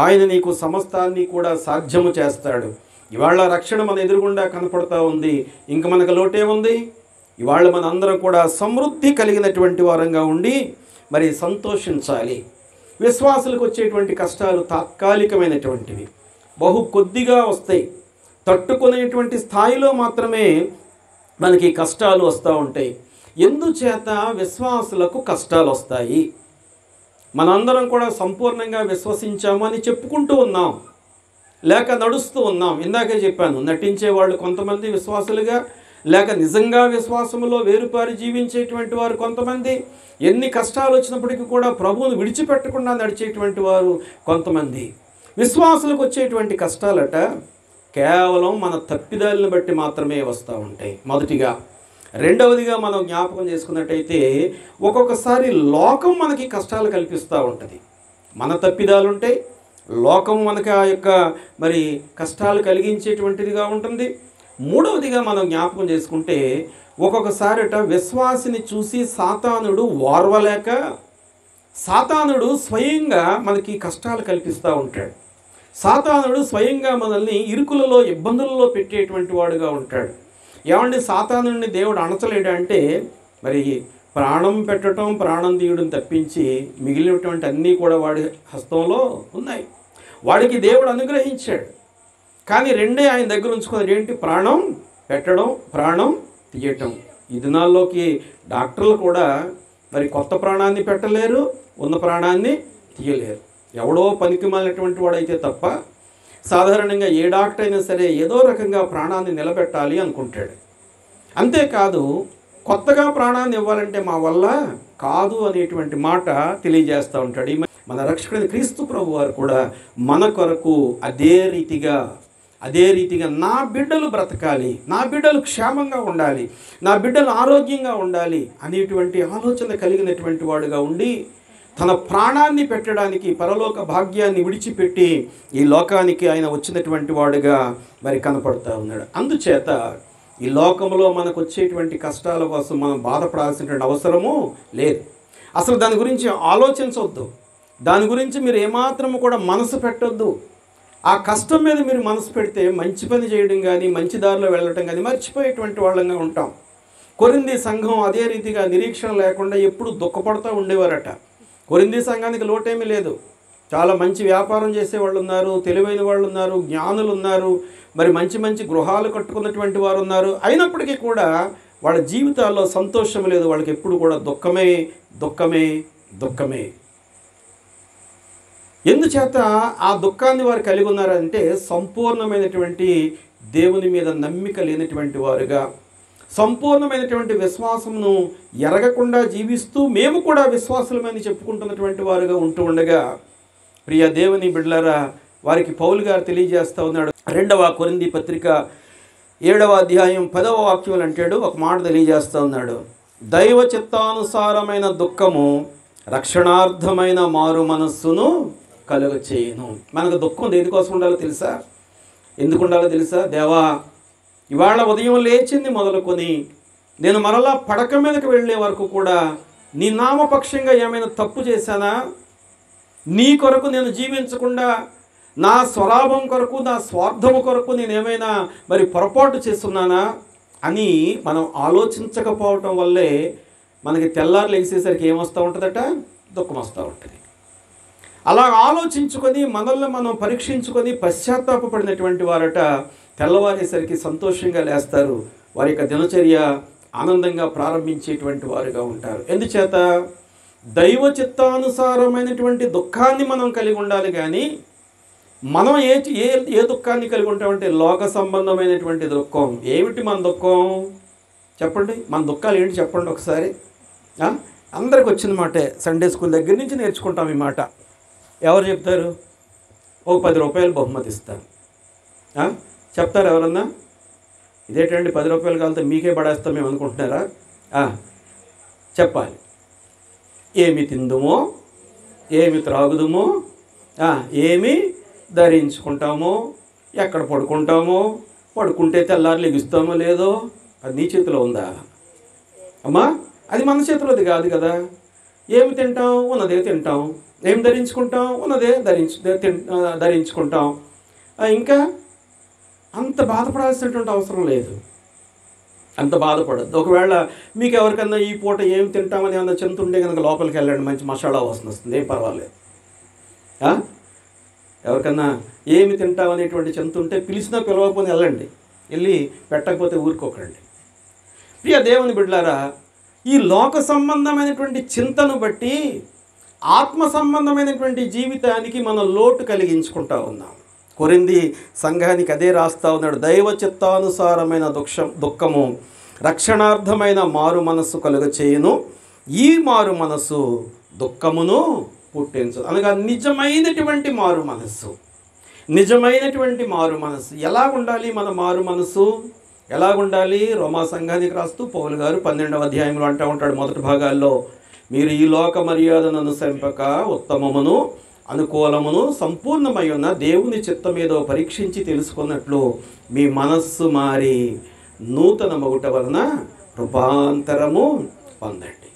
A: ఆయన నీకు సమస్తాన్ని కూడా సాధ్యము చేస్తాడు. ఇవాళ రక్షణ మన ఎదురుగుండా కనపడుతూ ఉంది. ఇంక మనకు లోటే ఉంది? ఇవాళ మన అందరం కూడా సమృద్ధి కలిగినటువంటి వారంగా ఉండి సంతోషించాలి. విశ్వాసులకు వచ్చేటువంటి కష్టాలు తాత్కాలికమైనటువంటివి, బహు కొద్దిగా వస్తాయి. తట్టుకునేటువంటి స్థాయిలో మాత్రమే మనకి కష్టాలు వస్తూ ఉంటాయి. ఎందుచేత విశ్వాసులకు కష్టాలు వస్తాయి? మనందరం కూడా సంపూర్ణంగా విశ్వసించాము అని చెప్పుకుంటూ ఉన్నాం, లేక నడుస్తూ ఉన్నాం. ఇందాకే చెప్పాను, నటించే వాళ్ళు కొంతమంది విశ్వాసులుగా, లేక నిజంగా విశ్వాసములో వేరుపారి జీవించేటువంటి వారు కొంతమంది, ఎన్ని కష్టాలు వచ్చినప్పటికీ కూడా ప్రభువును విడిచిపెట్టకుండా నడిచేటువంటి వారు కొంతమంది. విశ్వాసులకు వచ్చేటువంటి కష్టాలట కేవలం మన తప్పిదాలను బట్టి మాత్రమే వస్తూ ఉంటాయి, మొదటిగా. రెండవదిగా మనం జ్ఞాపకం చేసుకున్నట్టయితే ఒక్కొక్కసారి లోకం మనకి కష్టాలు కల్పిస్తూ ఉంటుంది. మన తప్పిదాలు ఉంటాయి, లోకం మనకి ఆ యొక్క కష్టాలు కలిగించేటువంటిదిగా ఉంటుంది. మూడవదిగా మనం జ్ఞాపకం చేసుకుంటే ఒక్కొక్కసారిట విశ్వాసిని చూసి సాతానుడు ఓర్వలేక సాతానుడు స్వయంగా మనకి కష్టాలు కల్పిస్తూ ఉంటాడు. సాతానుడు స్వయంగా మనల్ని ఇరుకులలో ఇబ్బందులలో పెట్టేటువంటి వాడుగా ఉంటాడు. ఏమండి, సాతానుడిని దేవుడు అణచలేడంటే ప్రాణం పెట్టడం, ప్రాణం తీయడం తప్పించి మిగిలినటువంటి అన్నీ కూడా వాడి హస్తంలో ఉన్నాయి. వాడికి దేవుడు అనుగ్రహించాడు. కానీ రెండే ఆయన దగ్గర ఉంచుకున్నది ఏంటి? ప్రాణం పెట్టడం, ప్రాణం తీయటం. ఈ దినాల్లోకి డాక్టర్లు కూడా కొత్త ప్రాణాన్ని పెట్టలేరు, ఉన్న ప్రాణాన్ని తీయలేరు. ఎవడో పనికి మాలినటువంటి వాడైతే తప్ప సాధారణంగా ఏ డాక్టర్ అయినా సరే ఏదో రకంగా ప్రాణాన్ని నిలబెట్టాలి అనుకుంటాడు. అంతేకాదు, కొత్తగా ప్రాణాన్ని ఇవ్వాలంటే మా వల్ల కాదు అనేటువంటి మాట తెలియజేస్తూ ఉంటాడు. మన రక్షకుడైన క్రీస్తు ప్రభు వారు కూడా మన కొరకు అదే రీతిగా నా బిడ్డలు బ్రతకాలి, నా బిడ్డలు క్షేమంగా ఉండాలి, నా బిడ్డలు ఆరోగ్యంగా ఉండాలి అనేటువంటి ఆలోచన కలిగినటువంటి వాడుగా ఉండి తన ప్రాణాన్ని పెట్టడానికి పరలోక భాగ్యాన్ని విడిచిపెట్టి ఈ లోకానికి ఆయన వచ్చినటువంటి వాడుగా మరి కనపడుతూ ఉన్నాడు. అందుచేత ఈ లోకంలో మనకు వచ్చేటువంటి కష్టాల కోసం మనం బాధపడాల్సినటువంటి అవసరము లేదు. అసలు దాని గురించి ఆలోచించవద్దు, దాని గురించి మీరు ఏమాత్రము కూడా మనసు పెట్టొద్దు. ఆ కష్టం మీద మీరు మనసు పెడితే మంచి పని చేయడం కానీ మంచి దారిలో వెళ్ళటం కానీ మర్చిపోయేటువంటి వాళ్ళంగా ఉంటాం. కొరింథీ సంఘం అదే రీతిగా నిరీక్షణ లేకుండా ఎప్పుడు దుఃఖపడుతూ ఉండేవారట. కొరింథీ సంఘానికి లోటేమీ లేదు. చాలా మంచి వ్యాపారం చేసేవాళ్ళు ఉన్నారు, తెలివైన వాళ్ళు ఉన్నారు, జ్ఞానులు ఉన్నారు, మరి మంచి మంచి గృహాలు కట్టుకున్నటువంటి వారు ఉన్నారు. అయినప్పటికీ కూడా వాళ్ళ జీవితాల్లో సంతోషం లేదు. వాళ్ళకి ఎప్పుడు కూడా దుఃఖమే. ఎందుచేత ఆ దుఃఖాన్ని వారు కలిగి ఉన్నారంటే సంపూర్ణమైనటువంటి దేవుని మీద నమ్మిక లేనటువంటి వారుగా, సంపూర్ణమైనటువంటి విశ్వాసమును ఎరగకుండా జీవిస్తూ మేము కూడా విశ్వాసులమని చెప్పుకుంటున్నటువంటి వారుగా ఉంటూ ఉండగా, ప్రియ దేవుని బిడ్డలారా, వారికి పౌలు గారు తెలియజేస్తూ ఉన్నాడు. 2వ కొరింథీ పత్రిక 7వ అధ్యాయం 10వ వాక్యం అంటాడు, ఒక మాట తెలియజేస్తూ ఉన్నాడు. దైవ చిత్తానుసారమైన దుఃఖము రక్షణార్థమైన మారు మనస్సును కలుగచేయును. మనకు దుఃఖం దేనికోసం ఉండాలో తెలుసా? ఎందుకు ఉండాలో తెలుసా? దేవా, ఇవాళ ఉదయం లేచింది మొదలుకొని నేను మరలా పడక మీదకి వెళ్ళే వరకు కూడా నీ నామపక్షంగా ఏమైనా తప్పు చేశానా? నీ కొరకు నేను జీవించకుండా నా స్వలాభం కొరకు, నా స్వార్థము కొరకు నేనేమైనా మరి పొరపాటు చేస్తున్నానా అని మనం ఆలోచించకపోవటం వల్లే మనకి తెల్లారు లేచేసరికి ఏమొస్తూ ఉంటుందట? దుఃఖం వస్తూ ఉంటుంది. అలా ఆలోచించుకొని మనల్ని మనం పరీక్షించుకొని పశ్చాత్తాపడినటువంటి వారట తెల్లవారేసరికి సంతోషంగా లేస్తారు. వారి యొక్క దినచర్య ఆనందంగా ప్రారంభించేటువంటి వారుగా ఉంటారు. ఎందుచేత దైవ చిత్తానుసారమైనటువంటి దుఃఖాన్ని మనం కలిగి ఉండాలి. కానీ మనం ఏ దుఃఖాన్ని కలిగి ఉంటామంటే లోక సంబంధమైనటువంటి దుఃఖం. ఏమిటి మన దుఃఖం చెప్పండి? మన దుఃఖాలు ఏంటి చెప్పండి ఒకసారి. అందరికి వచ్చిన మాటే, సండే స్కూల్ దగ్గర నుంచి నేర్చుకుంటాం ఈ మాట. ఎవరు చెప్తారు? ఒక 10 రూపాయలు బహుమతి ఇస్తారు. చెప్తారు ఎవరన్నా? ఇదేంటండి 10 రూపాయలు కాలితే మీకే పడేస్తాం మేము అనుకుంటున్నారా? చెప్పాలి. ఏమి తిందుమో, ఏమి త్రాగుదుమో, ఏమి ధరించుకుంటామో, ఎక్కడ పడుకుంటామో, పడుకుంటే తెల్లారు లెగుస్తామో లేదో అది నీ చేతిలో ఉందా అమ్మా? అది మన చేతిలోది కాదు కదా. ఏమి తింటాం? ఉన్నదే తింటాం. ఏం ధరించుకుంటాం? ఉన్నదే ధరించుకుంటాం. ఇంకా అంత బాధపడాల్సినటువంటి అవసరం లేదు. అంత బాధపడద్దు. ఒకవేళ మీకు ఎవరికన్నా ఈ పూట ఏం తింటామని ఏమన్నా చింత ఉంటే కనుక లోపలికి వెళ్ళండి, మంచి మసాలా వాసన వస్తుంది, ఏం పర్వాలేదు. ఎవరికన్నా ఏమి తింటామనేటువంటి చింత ఉంటే పిలిచినా పిలవకపోతే వెళ్ళండి, వెళ్ళి పెట్టకపోతే ఊరుకోకండి. ప్రియ దేవుని బిడ్డలారా, ఈ లోక సంబంధమైనటువంటి చింతను బట్టి ఆత్మ సంబంధమైనటువంటి జీవితానికి మనం లోటు కలిగించుకుంటా ఉన్నాం. కొరింథీ సంఘానికి అదే రాస్తా ఉన్నాడు. దైవ చిత్తానుసారమైన దుఃఖము రక్షణార్థమైన మారు మనస్సు కలుగచేయును, ఈ మారు మనస్సు దుఃఖమును పుట్టించు. అనగా నిజమైనటువంటి మారు మనస్సు. ఎలా ఉండాలి? మన మారు మనస్సు ఎలా ఉండాలి? రోమా సంఘానికి రాస్తూ పౌలు గారు 12వ అధ్యాయంలో అంటూ ఉంటాడు మొదటి భాగాల్లో, మీరు ఈ లోక మర్యాదను అనుసరింపక ఉత్తమమును అనుకూలమును సంపూర్ణమై ఉన్న దేవుని చిత్తమేదో పరీక్షించి తెలుసుకున్నట్లు మీ మనస్సు మారి నూతన మగుట వలన రూపాంతరము పొందండి.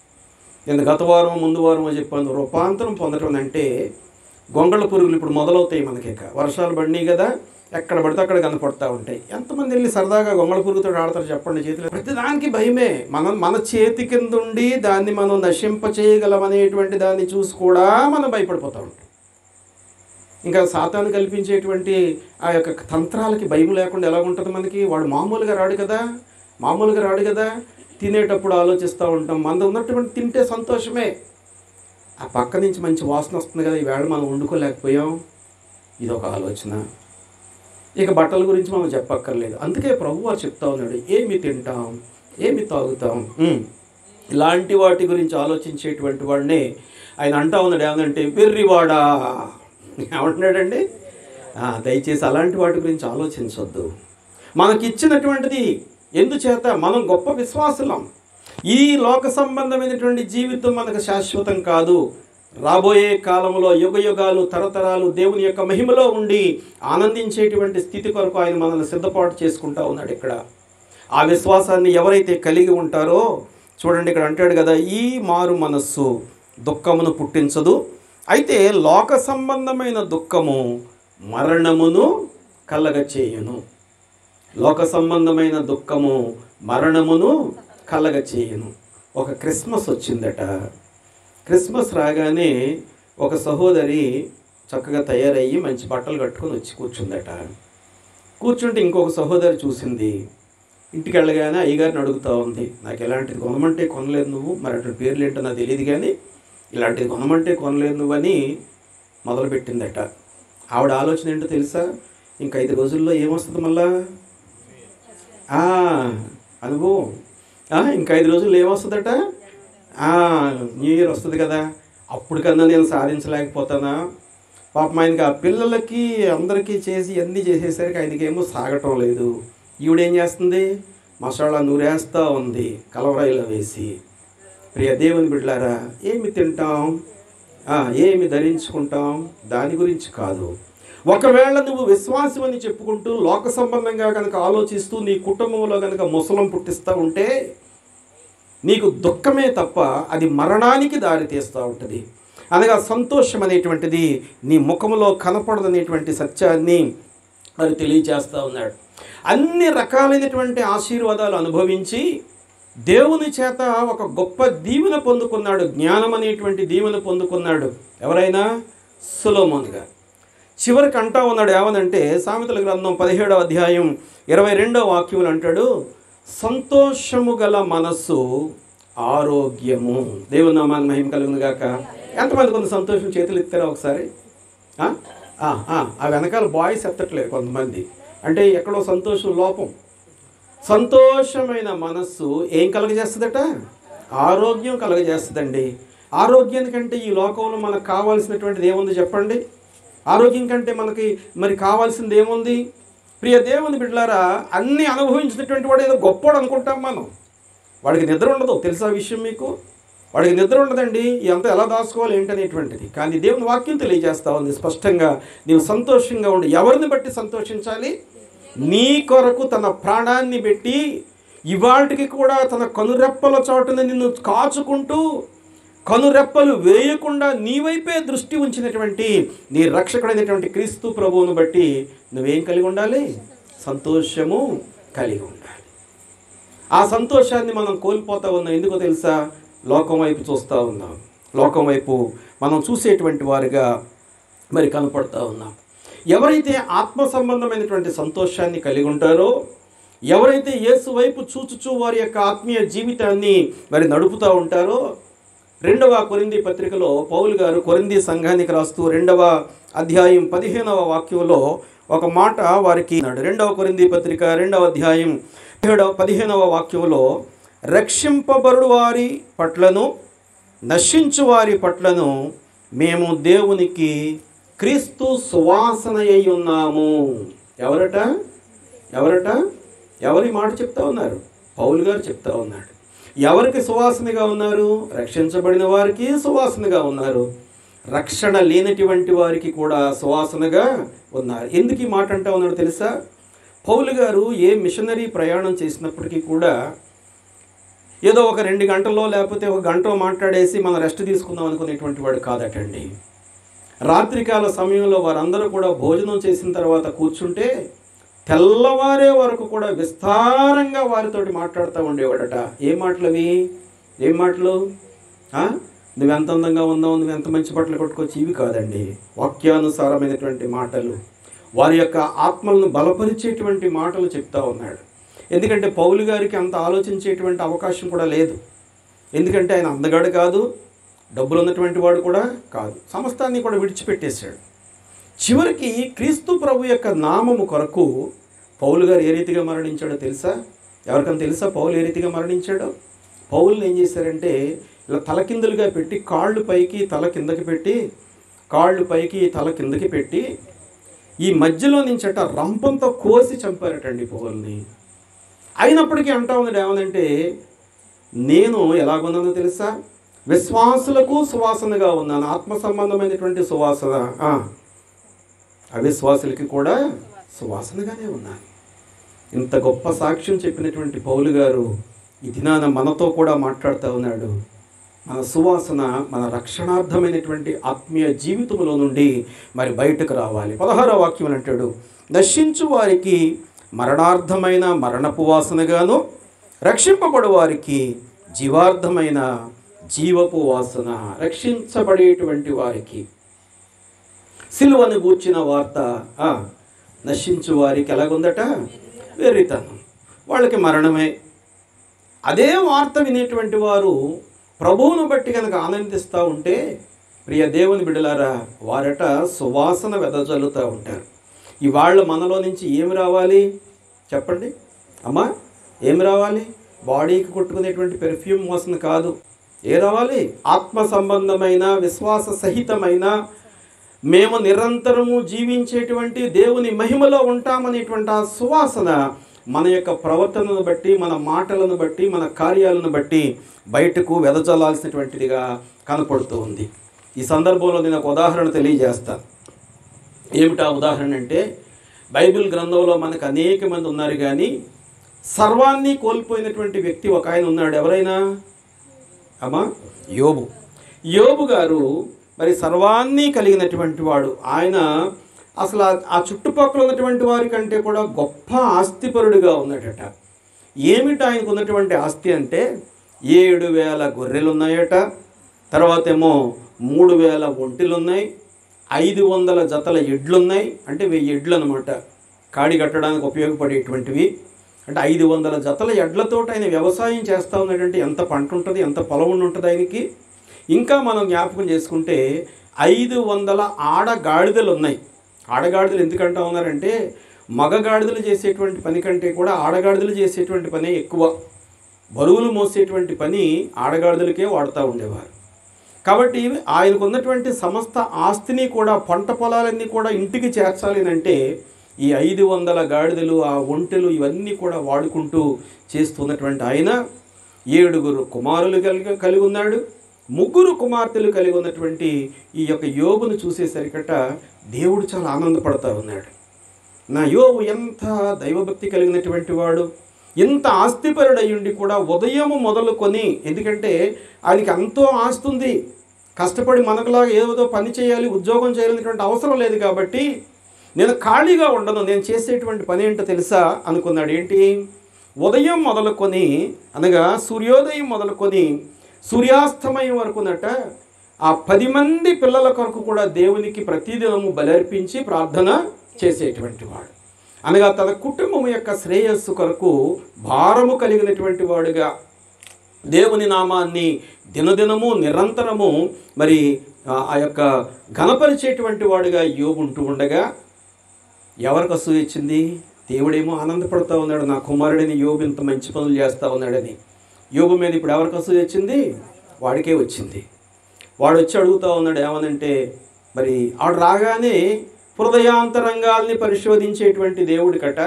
A: నేను గత వారం ముందు వారం చెప్పాను, రూపాంతరం పొందడం అంటే గొంగళ పురుగులు ఇప్పుడు మొదలవుతాయి. మనకి వర్షాలు పడినాయి కదా, ఎక్కడ పడితే అక్కడ కనపడతా ఉంటాయి. ఎంతమంది వెళ్ళి సరదాగా గొంగళ పురుగుతో ఆడతారు చెప్పండి? చేతిలో ప్రతిదానికి భయమే. మన చేతి కింద ఉండి దాన్ని మనం నశింప చేయగలమనేటువంటి దాన్ని చూసి కూడా మనం భయపడిపోతూ ఉంటాం. ఇంకా సాతాను కల్పించేటువంటి ఆ యొక్క తంత్రాలకి భయం లేకుండా ఎలా ఉంటుంది మనకి? వాడు మామూలుగా రాడు కదా. తినేటప్పుడు ఆలోచిస్తూ ఉంటాం, మన ఉన్నటువంటి తింటే సంతోషమే, ఆ పక్క నుంచి మంచి వాసన వస్తుంది కదా, ఈవేళ మనం వండుకోలేకపోయాం, ఇదొక ఆలోచన. ఇక బట్టల గురించి మనం చెప్పక్కర్లేదు. అందుకే ప్రభువు వారు చెప్తా ఉన్నాడు, ఏమి తింటాం, ఏమి తాగుతాం, ఇలాంటి వాటి గురించి ఆలోచించేటువంటి వాడినే ఆయన అంటా ఉన్నాడు. ఏమంటే వెర్రివాడా ఏమంటున్నాడండి? దయచేసి అలాంటి వాటి గురించి ఆలోచించొద్దు. మనకిచ్చినటువంటిది ఎందుచేత మనం గొప్ప విశ్వాసులం. ఈ లోక సంబంధమైనటువంటి జీవితం మనకు శాశ్వతం కాదు. రాబోయే కాలంలో యుగ యుగాలు తరతరాలు దేవుని యొక్క మహిమలో ఉండి ఆనందించేటువంటి స్థితి కొరకు ఆయన మనల్ని సిద్ధపాటు చేసుకుంటా ఉన్నాడు. ఇక్కడ ఆ విశ్వాసాన్ని ఎవరైతే కలిగి ఉంటారో చూడండి, ఇక్కడ అంటాడు కదా, ఈ మారు మనస్సు దుఃఖమును పుట్టించదు, అయితే లోక సంబంధమైన దుఃఖము మరణమును కలగచేయును. లోక సంబంధమైన దుఃఖము మరణమును కలగచేయును. ఒక క్రిస్మస్ వచ్చిందట. క్రిస్మస్ రాగానే ఒక సహోదరి చక్కగా తయారయ్యి మంచి బట్టలు కట్టుకొని వచ్చి కూర్చుందట. కూర్చుంటే ఇంకొక సహోదరి చూసింది. ఇంటికి వెళ్ళగానే అయ్యగారిని అడుగుతూ ఉంది, నాకు ఇలాంటిది కొనమంటే కొనలేదు నువ్వు, మరి అటువంటి పేర్లు ఏంటో నాకు తెలియదు కానీ ఇలాంటిది కొనమంటే కొనలేదు నువ్వు అని మొదలుపెట్టిందట. ఆవిడ ఆలోచన ఏంటో తెలుసా? ఇంక 5 రోజుల్లో ఏమొస్తుంది మళ్ళా అనుభవం. ఇంకా 5 రోజుల్లో ఏమొస్తుందట? న్యూ ఇయర్ వస్తుంది కదా, అప్పుడు కన్నా నేను సాధించలేకపోతానా? పాపం ఆయనకి ఆ పిల్లలకి అందరికీ చేసి అన్నీ చేసేసరికి ఆయనకేమో సాగటం లేదు. ఈవిడేం చేస్తుంది? మసాలా నూరేస్తూ ఉంది కలవరాయిలో వేసి. ప్రియ దేవుని బిడ్డలారా, ఏమి తింటాం, ఏమి ధరించుకుంటాం, దాని గురించి కాదు. ఒకవేళ నువ్వు విశ్వాసం అని చెప్పుకుంటూ లోక సంబంధంగా కనుక ఆలోచిస్తూ నీ కుటుంబంలో కనుక ముసలం పుట్టిస్తూ ఉంటే నీకు దుఃఖమే తప్ప అది మరణానికి దారితీస్తూ ఉంటుంది. అనగా సంతోషం అనేటువంటిది నీ ముఖంలో కనపడదనేటువంటి సత్యాన్ని మరి తెలియచేస్తూ ఉన్నాడు. అన్ని రకాలైనటువంటి ఆశీర్వాదాలు అనుభవించి దేవుని చేత ఒక గొప్ప దీవెన పొందుకున్నాడు. జ్ఞానం అనేటువంటి దీవెన పొందుకున్నాడు. ఎవరైనా? సొలొమోను గారు. చివరికి అంటా ఉన్నాడు ఏమనంటే, సామెతల గ్రంథం 17వ అధ్యాయం 22వ వాక్యములు అంటాడు, సంతోషము గల మనస్సు ఆరోగ్యము. దేవుని నామానికి మహిమ కలుగును గాక. ఎంతమంది కొంత సంతోషం చేతులు ఎత్తారా ఒకసారి? ఆ వెనకాల బాయ్స్ ఎత్తట్లేదు కొంతమంది, అంటే ఎక్కడో సంతోషం లోపం. సంతోషమైన మనస్సు ఏం కలగజేస్తుందట? ఆరోగ్యం కలగజేస్తుందండి. ఆరోగ్యానికంటే ఈ లోకంలో మనకు కావాల్సినటువంటిది ఏముంది చెప్పండి? ఆరోగ్యం కంటే మనకి మరి కావాల్సింది ఏముంది? ప్రియ దేవుని బిడ్డలారా, అన్నీ అనుభవించినటువంటి వాడు ఏదో గొప్పవాడు అనుకుంటాం మనం. వాడికి నిద్ర ఉండదు, తెలుసా విషయం మీకు? వాడికి నిద్ర ఉండదండి, ఎంత ఎలా దాచుకోవాలి ఏంటనేటువంటిది. కానీ దేవుని వాక్యం తెలియజేస్తూ ఉంది స్పష్టంగా, నీవు సంతోషంగా ఉండి. ఎవరిని బట్టి సంతోషించాలి? నీ కొరకు తన ప్రాణాన్ని పెట్టి ఇవాటికి కూడా తన కనురెప్పల చోటున నిన్ను కాచుకుంటూ కనురెప్పలు వేయకుండా నీ వైపే దృష్టి ఉంచినటువంటి నీ రక్షకుడైనటువంటి క్రీస్తు ప్రభువును బట్టి నువ్వేం కలిగి ఉండాలి? సంతోషము కలిగి ఉండాలి. ఆ సంతోషాన్ని మనం కోల్పోతా ఉన్నాం. ఎందుకో తెలుసా? లోకం వైపు చూస్తూ ఉన్నాం. లోకం వైపు మనం చూసేటువంటి వారిగా మరి కనపడుతూ ఉన్నాం. ఎవరైతే ఆత్మ సంబంధమైనటువంటి సంతోషాన్ని కలిగి ఉంటారో, ఎవరైతే యేసు వైపు చూచుచూ వారి యొక్క ఆత్మీయ జీవితాన్ని మరి నడుపుతూ ఉంటారో, 2వ కొరింథీ పత్రికలో పౌలు గారు కొరింథీ సంఘానికి రాస్తూ 2వ అధ్యాయం 15వ వాక్యంలో ఒక మాట వారికి 2వ కొరింథీ పత్రిక 2వ అధ్యాయం 15వ వాక్యంలో, రక్షింపబడు వారి పట్లను నశించు వారి పట్లను మేము దేవునికి క్రీస్తు సువాసన అయి ఉన్నాము. ఎవరట? ఎవరి మాట చెప్తా ఉన్నారు? పౌలు గారు చెప్తా ఉన్నాడు. ఎవరికి సువాసనగా ఉన్నారు? రక్షించబడిన వారికి సువాసనగా ఉన్నారు. రక్షణ లేనటువంటి వారికి కూడా సువాసనగా ఉన్నారు. ఎందుకు ఈ మాట అంటా ఉన్నాడు తెలుసా? పౌలు గారు ఏ మిషనరీ ప్రయాణం చేసినప్పటికీ కూడా ఏదో ఒక 2 గంటల్లో లేకపోతే 1 గంట మాట్లాడేసి మనం రెస్ట్ తీసుకుందాం అనుకునేటువంటి వాడు కాదటండి. రాత్రికాల సమయంలో వారందరూ కూడా భోజనం చేసిన తర్వాత కూర్చుంటే తెల్లవారే వరకు కూడా విస్తారంగా వారితోటి మాట్లాడుతూ ఉండేవాడట. ఏం మాటలు? నువ్వెంత అందంగా ఉన్నావు, నువ్వెంత మంచి బట్టలు కొట్టుకోవచ్చు, ఇవి కాదండి. వాక్యానుసారమైనటువంటి మాటలు, వారి యొక్క ఆత్మలను బలపరిచేటువంటి మాటలు చెప్తా ఉన్నాడు. ఎందుకంటే పౌలు గారికి అంత ఆలోచించేటువంటి అవకాశం కూడా లేదు. ఎందుకంటే ఆయన అందగాడు కాదు, డబ్బులు ఉన్నటువంటి వాడు కూడా కాదు. సమస్తాన్ని కూడా విడిచిపెట్టేశాడు. చివరికి క్రీస్తు ప్రభు యొక్క నామము కొరకు పౌలు గారు ఏ రీతిగా మరణించాడో తెలుసా? ఎవరికైనా తెలుసా పౌలు ఏ రీతిగా మరణించాడో? పౌలుని ఏం చేశారంటే ఇలా తలకిందులుగా పెట్టి కాళ్ళు పైకి తల కిందకి పెట్టి, కాళ్ళు పైకి తల కిందకి పెట్టి ఈ మధ్యలో నుంచట రంపంతో కోసి చంపారటండి పౌలుని. అయినప్పటికీ అంటా ఉన్నాడు ఏమనంటే, నేను ఎలాగున్నానో తెలుసా, విశ్వాసులకు సువాసనగా ఉన్నాను. ఆత్మ సంబంధమైనటువంటి సువాసన, అవిశ్వాసులకి కూడా సువాసనగానే ఉన్నాను. ఇంత గొప్ప సాక్ష్యం చెప్పినటువంటి పౌలు గారు ఈ దినాన మనతో కూడా మాట్లాడుతూ ఉన్నాడు. మన సువాసన మన రక్షణార్థమైనటువంటి ఆత్మీయ జీవితంలో నుండి మరి బయటకు రావాలి. 16వ వాక్యం అంటాడు, నశించు వారికి మరణార్థమైన మరణపు వాసనగాను, రక్షింపబడు వారికి జీవార్థమైన జీవపు వాసన. రక్షించబడేటువంటి వారికి సిలువను గూర్చిన వార్త నశించు వారికి ఎలాగుందట, వెర్రితనం, వాళ్ళకి మరణమే. అదే వార్త వినేటువంటి వారు ప్రభువును బట్టి కనుక ఆనందిస్తూ ఉంటే, ప్రియ దేవుని బిడ్డలారా, వారట సువాసన వెదజల్లుతూ ఉంటారు. ఇవాళ మనలో నుంచి ఏమి రావాలి చెప్పండి అమ్మా, ఏమి రావాలి? బాడీకి కొట్టుకునేటువంటి పెర్ఫ్యూమ్ వాసన కాదు. ఏ రావాలి? ఆత్మ సంబంధమైన విశ్వాస సహితమైన, మేము నిరంతరము జీవించేటువంటి దేవుని మహిమలో ఉంటామనేటువంటి ఆ సువాసన మన యొక్క ప్రవర్తనను బట్టి, మన మాటలను బట్టి, మన కార్యాలను బట్టి బయటకు వెదజల్లాల్సినటువంటిదిగా కనపడుతూ ఉంది. ఈ సందర్భంలో నేను ఒక ఉదాహరణ తెలియజేస్తాను. ఏమిటా ఉదాహరణ అంటే, బైబిల్ గ్రంథంలో మనకు అనేక మంది ఉన్నారు, కానీ సర్వాన్ని కోల్పోయినటువంటి వ్యక్తి ఒక ఆయన ఉన్నాడు. ఎవరైనా అమ్మా? యోబు. యోబు గారు మరి సర్వాన్ని కలిగినటువంటి వాడు. ఆయన అసలు ఆ చుట్టుపక్కల ఉన్నటువంటి వారి కంటే కూడా గొప్ప ఆస్తిపరుడుగా ఉన్నాడట. ఏమిటి ఆయనకు ఉన్నటువంటి ఆస్తి అంటే, 7,000 గొర్రెలు ఉన్నాయట, తర్వాత ఏమో 3,000 ఒంటెలు ఉన్నాయి, 500 జతల ఎడ్లున్నాయి, అంటే 1000 ఎడ్లు అనమాట, కాడి కట్టడానికి ఉపయోగపడేటువంటివి. అంటే 500 జతల ఎడ్లతో ఆయన వ్యవసాయం చేస్తూ ఉన్నాడంటే ఎంత పంట ఉంటుంది, ఎంత పొలం ఉంటుంది ఆయనకి. ఇంకా మనం జ్ఞాపకం చేసుకుంటే 500 ఆడగాడిదలు ఉన్నాయి. ఆడగాడిదలు ఎందుకంటా ఉన్నారంటే, మగగాడిదలు చేసేటువంటి పని కంటే కూడా ఆడగాడిదలు చేసేటువంటి పనే ఎక్కువ. బరువులు మోసేటువంటి పని ఆడగాడిదలకే వాడుతూ ఉండేవారు. కాబట్టి ఆయనకు ఉన్నటువంటి సమస్త ఆస్తిని కూడా, పంట పొలాలన్నీ కూడా ఇంటికి చేర్చాలి అంటే ఈ 500 గాడిదలు, ఆ ఒంటెలు, ఇవన్నీ కూడా వాడుకుంటూ చేస్తున్నటువంటి ఆయన 7 కుమారులు కలిగి ఉన్నాడు, 3 కుమార్తెలు కలిగి ఉన్నటువంటి ఈ యొక్క యోబును చూసేసరికట దేవుడు చాలా ఆనందపడతా ఉన్నాడు. నా యోబు ఎంత దైవభక్తి కలిగినటువంటి వాడు, ఇంత ఆస్తిపరుడయ్యుండి కూడా ఉదయం మొదలుకొని, ఎందుకంటే ఆయనకి ఎంతో ఆస్తుంది, కష్టపడి మనకులాగా ఏదో పని చేయాలి, ఉద్యోగం చేయాలనేటువంటి అవసరం లేదు, కాబట్టి నేను ఖాళీగా ఉండను, నేను చేసేటువంటి పని ఏంటో తెలుసా అనుకున్నాడు. ఏంటి? ఉదయం మొదలుకొని, అనగా సూర్యోదయం మొదలుకొని సూర్యాస్తమయం వరకునట ఆ 10 మంది పిల్లల కొరకు కూడా దేవునికి ప్రతిదినము బలర్పించి ప్రార్థన చేసేటువంటి వాడు. అనగా తన కుటుంబం యొక్క శ్రేయస్సు కొరకు భారము కలిగినటువంటి వాడుగా దేవుని నామాన్ని దినదినము నిరంతరము మరి ఆ యొక్క ఘనపరిచేటువంటి వాడుగా యోబు ఉంటూ ఉండగా ఎవరికి అసూయ వచ్చింది? దేవుడేమో ఆనందపడుతూ ఉన్నాడు, నా కుమారుడిని యోబు ఇంత మంచి పనులు చేస్తూ ఉన్నాడని. యోబు మీద ఇప్పుడు ఎవరికి అసూయ వచ్చింది? వాడికే వచ్చింది. వాడు వచ్చి అడుగుతూ ఉన్నాడు ఏమనంటే, మరి ఆడు రాగానే హృదయాంతరంగాల్ని పరిశోధించేటువంటి దేవుడికట,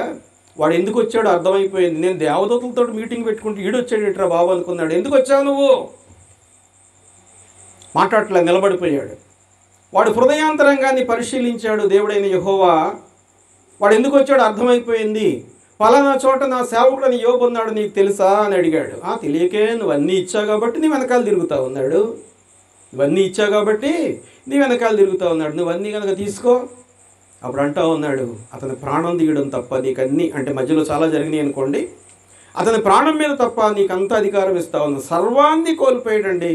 A: వాడు ఎందుకు వచ్చాడో అర్థమైపోయింది. నేను దేవదూతలతో మీటింగ్ పెట్టుకుంటూ ఈడొచ్చాడు ఇట్రా బాబు అనుకున్నాడు. ఎందుకు వచ్చావు నువ్వు? మాట్లాడట్లా, నిలబడిపోయాడు. వాడు హృదయాంతరంగాన్ని పరిశీలించాడు దేవుడైన యెహోవా. వాడు ఎందుకు వచ్చాడో అర్థమైపోయింది. పలానా చోట నా సేవకుడని యోబు ఉన్నాడు, నీకు తెలుసా అని అడిగాడు. తెలియకే, నువ్వు అన్నీ ఇచ్చావు కాబట్టి నీ వెనకాల తిరుగుతూ ఉన్నాడు, ఇవన్నీ ఇచ్చావు కాబట్టి నీ వెనకాల తిరుగుతూ ఉన్నాడు, నువ్వన్నీ కనుక తీసుకో. అప్పుడు అంటా ఉన్నాడు, అతని ప్రాణం తీయడం తప్ప నీకన్నీ, అంటే మధ్యలో చాలా జరిగినాయి అనుకోండి, అతని ప్రాణం మీద తప్ప నీకు అంత అధికారం ఇస్తా ఉన్నా. సర్వాన్ని కోల్పోయాడండి,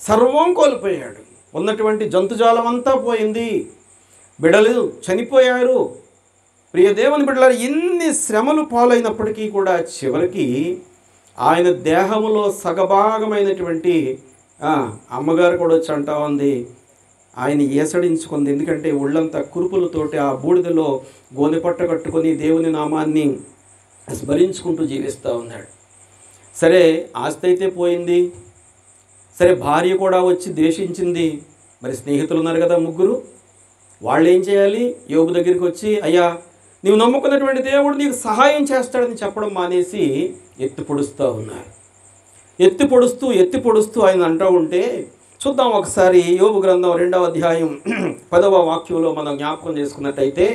A: సర్వం కోల్పోయాడు. ఉన్నటువంటి జంతుజాలం అంతా పోయింది, బిడలు చనిపోయారు. ప్రియ దేవుని బిడ్డలారా, ఎన్ని శ్రమలు పాలైనప్పటికీ కూడా చివరికి ఆయన దేహములో సగభాగమైనటువంటి అమ్మగారు కూడా వచ్చి అంటా ఉంది, ఆయన ఏసడించుకుంది. ఎందుకంటే ఒళ్ళంతా కురుపులతోటి ఆ బూడిదలో గోనెపట్ట కట్టుకొని దేవుని నామాన్ని స్మరించుకుంటూ జీవిస్తూ ఉన్నాడు. సరే ఆస్తి అయితే పోయింది, సరే భార్య కూడా వచ్చి ద్వేషించింది, మరి స్నేహితులు ఉన్నారు కదా ముగ్గురు, వాళ్ళు ఏం చేయాలి? యోబు దగ్గరికి వచ్చి, అయ్యా నీవు నమ్ముకున్నటువంటి దేవుడు నీకు సహాయం చేస్తాడని చెప్పడం మానేసి ఎత్తి పొడుస్తూ ఉన్నారు. ఎత్తి పొడుస్తూ ఆయన అంటూ ఉంటే చూద్దాం ఒకసారి. యోబు గ్రంథం 2వ అధ్యాయం 10వ వాక్యంలో మనం జ్ఞాపకం చేసుకున్నట్టయితే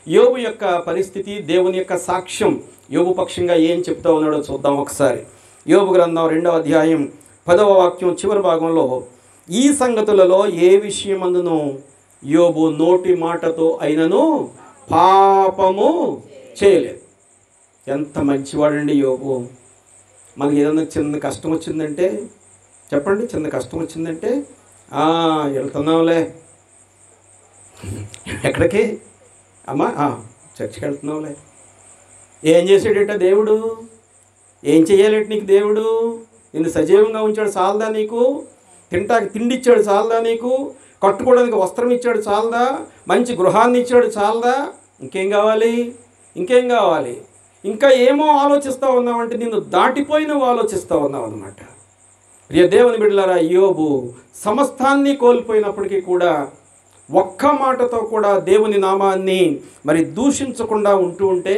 A: యోబు యొక్క పరిస్థితి, దేవుని యొక్క సాక్ష్యం యోబు పక్షంగా ఏం చెప్తా ఉన్నాడో చూద్దాం ఒకసారి. యోబు గ్రంథం 2వ అధ్యాయం 10వ వాక్యం చివరి భాగంలో, ఈ సంగతులలో ఏ విషయమందును యోబు నోటి మాటతో అయినను పాపము చేయలేదు. ఎంత మంచివాడండి యోబు. మనకి ఏదైనా చిన్న కష్టం వచ్చిందంటే చెప్పండి, చిన్న కష్టం వచ్చిందంటే వెళ్తున్నాంలే. ఎక్కడికి అమ్మా? చర్చికి వెళ్తున్నాంలే. ఏం చేసాడట దేవుడు? ఏం చెయ్యాలట నీకు దేవుడు? నిన్ను సజీవంగా ఉంచాడు చాలదా నీకు? తింటానికి తిండి ఇచ్చాడు చాలదా నీకు? కట్టుకోవడానికి వస్త్రం ఇచ్చాడు చాలదా? మంచి గృహాన్ని ఇచ్చాడు చాలదా? ఇంకేం కావాలి? ఇంకేం కావాలి? ఇంకా ఏమో ఆలోచిస్తూ ఉన్నావంటే నిన్ను దాటిపోయి నువ్వు ఆలోచిస్తూ ఉన్నావు అన్నమాట. ప్రియ దేవుని బిడ్డలారా, యోబు సమస్తాన్ని కోల్పోయినప్పటికీ కూడా ఒక్క మాటతో కూడా దేవుని నామాన్ని మరి దూషించకుండా ఉంటే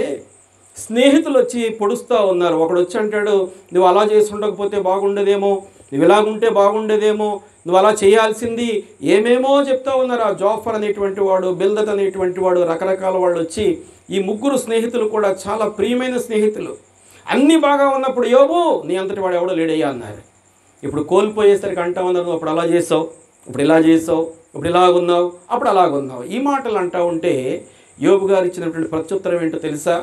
A: స్నేహితులు వచ్చి పొడుస్తూ ఉన్నారు. ఒకడు వచ్చి అంటాడు, నువ్వు అలా చేసి ఉండకపోతే బాగుండేదేమో, నువ్వు ఇలాగుంటే బాగుండేదేమో, నువ్వు అలా చేయాల్సింది, ఏమేమో చెప్తా ఉన్నారు. ఆ జోఫర్ అనేటువంటి వాడు, బిల్దద్ అనేటువంటి వాడు, రకరకాల వాళ్ళు వచ్చి, ఈ ముగ్గురు స్నేహితులు కూడా చాలా ప్రియమైన స్నేహితులు. అన్నీ బాగా ఉన్నప్పుడు యోబు నీ అంతటి వాడు ఎవడో లేడయ్యా అన్నారు. ఇప్పుడు కోల్పోయేసరికి అంటా ఉన్నారు, అప్పుడు అలా చేసావు, ఇప్పుడు ఇలా చేసావు, ఇప్పుడు ఇలాగున్నావు, అప్పుడు అలాగున్నావు. ఈ మాటలు అంటూ ఉంటే యోబు గారు ఇచ్చినటువంటి ప్రత్యుత్తరం ఏంటో తెలుసా?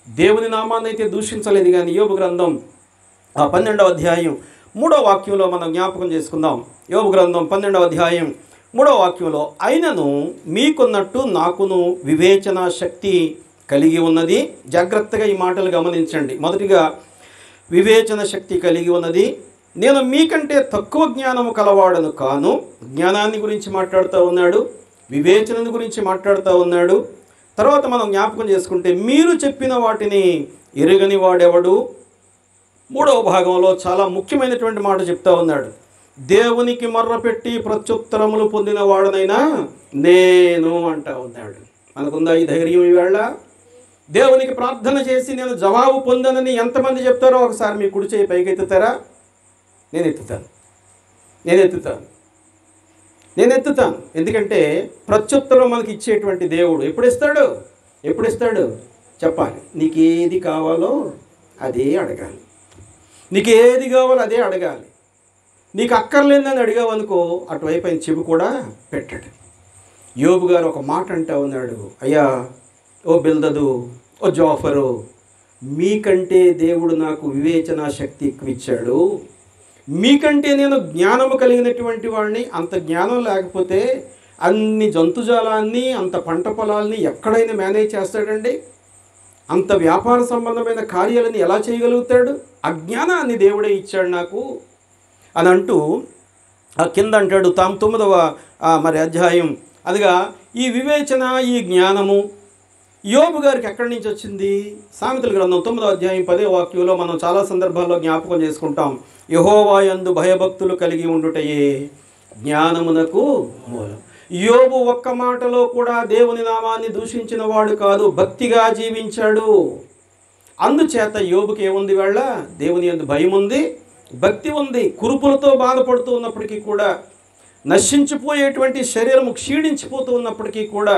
A: దేవుని నామాన్ని అయితే దూషించలేదు, కానీ యోబు గ్రంథం 12వ అధ్యాయం 3వ వాక్యంలో మనం జ్ఞాపకం చేసుకుందాం. యోబు గ్రంథం 12వ అధ్యాయం 3వ వాక్యంలో, అయినను మీకున్నట్టు నాకును వివేచన శక్తి కలిగి ఉన్నది. జాగ్రత్తగా ఈ మాటలు గమనించండి. మొదటిగా వివేచన శక్తి కలిగి ఉన్నది. నేను మీకంటే తక్కువ జ్ఞానము కలవాడను కాను. జ్ఞానాన్ని గురించి మాట్లాడుతూ ఉన్నాడు, వివేచన గురించి మాట్లాడుతూ ఉన్నాడు. తర్వాత మనం జ్ఞాపకం చేసుకుంటే, మీరు చెప్పిన వాటిని ఎరుగని వాడెవడు. 3వ భాగంలో చాలా ముఖ్యమైనటువంటి మాట చెప్తా ఉన్నాడు. దేవునికి మర్రపెట్టి ప్రత్యుత్తరములు పొందిన వాడనైనా నేను అంటా ఉన్నాడు. మనకుందా ఈ ధైర్యం? ఈవేళ దేవునికి ప్రార్థన చేసి నేను జవాబు పొందనని ఎంతమంది చెప్తారో ఒకసారి మీ కుడి చేయి పైకి ఎత్తుతారా? నేను ఎత్తుతాను. ఎందుకంటే ప్రత్యుత్తరం మనకి ఇచ్చేటువంటి దేవుడు ఎప్పుడు ఇస్తాడు చెప్పాలి. నీకు ఏది కావాలో అదే అడగాలి. నీకు ఏది కావాలో అదే అడగాలి. నీకు అక్కర్లేదని అడిగావనుకో, అటువైపు ఆయన చెవి కూడా పెట్టాడు. యోబు గారు ఒక మాట అంటా ఉన్నాడు, అయ్యా ఓ బిల్దదు, ఓ జోఫరు, మీకంటే దేవుడు నాకు వివేచన శక్తి ఎక్కువ ఇచ్చాడు. మీకంటే నేను జ్ఞానము కలిగినటువంటి వాడిని. అంత జ్ఞానం లేకపోతే అన్ని జంతుజాలాన్ని, అంత పంట పొలాల్ని ఎక్కడైనా మేనేజ్ చేస్తాడండి? అంత వ్యాపార సంబంధమైన కార్యాలని ఎలా చేయగలుగుతాడు? అజ్ఞానాన్ని దేవుడే ఇచ్చాడు నాకు అని అంటూ ఆ కింద అంటాడు 9వ మరి అధ్యాయం. అదిగా ఈ వివేచన, ఈ జ్ఞానము యోబు గారికి ఎక్కడి నుంచి వచ్చింది? సామెతల గ్రంథం 9వ అధ్యాయం 10వ వాక్యంలో మనం చాలా సందర్భాల్లో జ్ఞాపకం చేసుకుంటాం. యెహోవా యందు భయభక్తులు కలిగి ఉండుటయే జ్ఞానమునకు మూలం. యోబు ఒక్క మాటలో కూడా దేవుని నామాన్ని దూషించిన వాడు కాదు, భక్తిగా జీవించాడు. అందుచేత యోబుకి ఏముంది? వాళ్ళ దేవుని యందు భయం ఉంది, భక్తి ఉంది. కురుపులతో బాధపడుతూ ఉన్నప్పటికీ కూడా, నశించిపోయేటువంటి శరీరము క్షీణించిపోతూ ఉన్నప్పటికీ కూడా,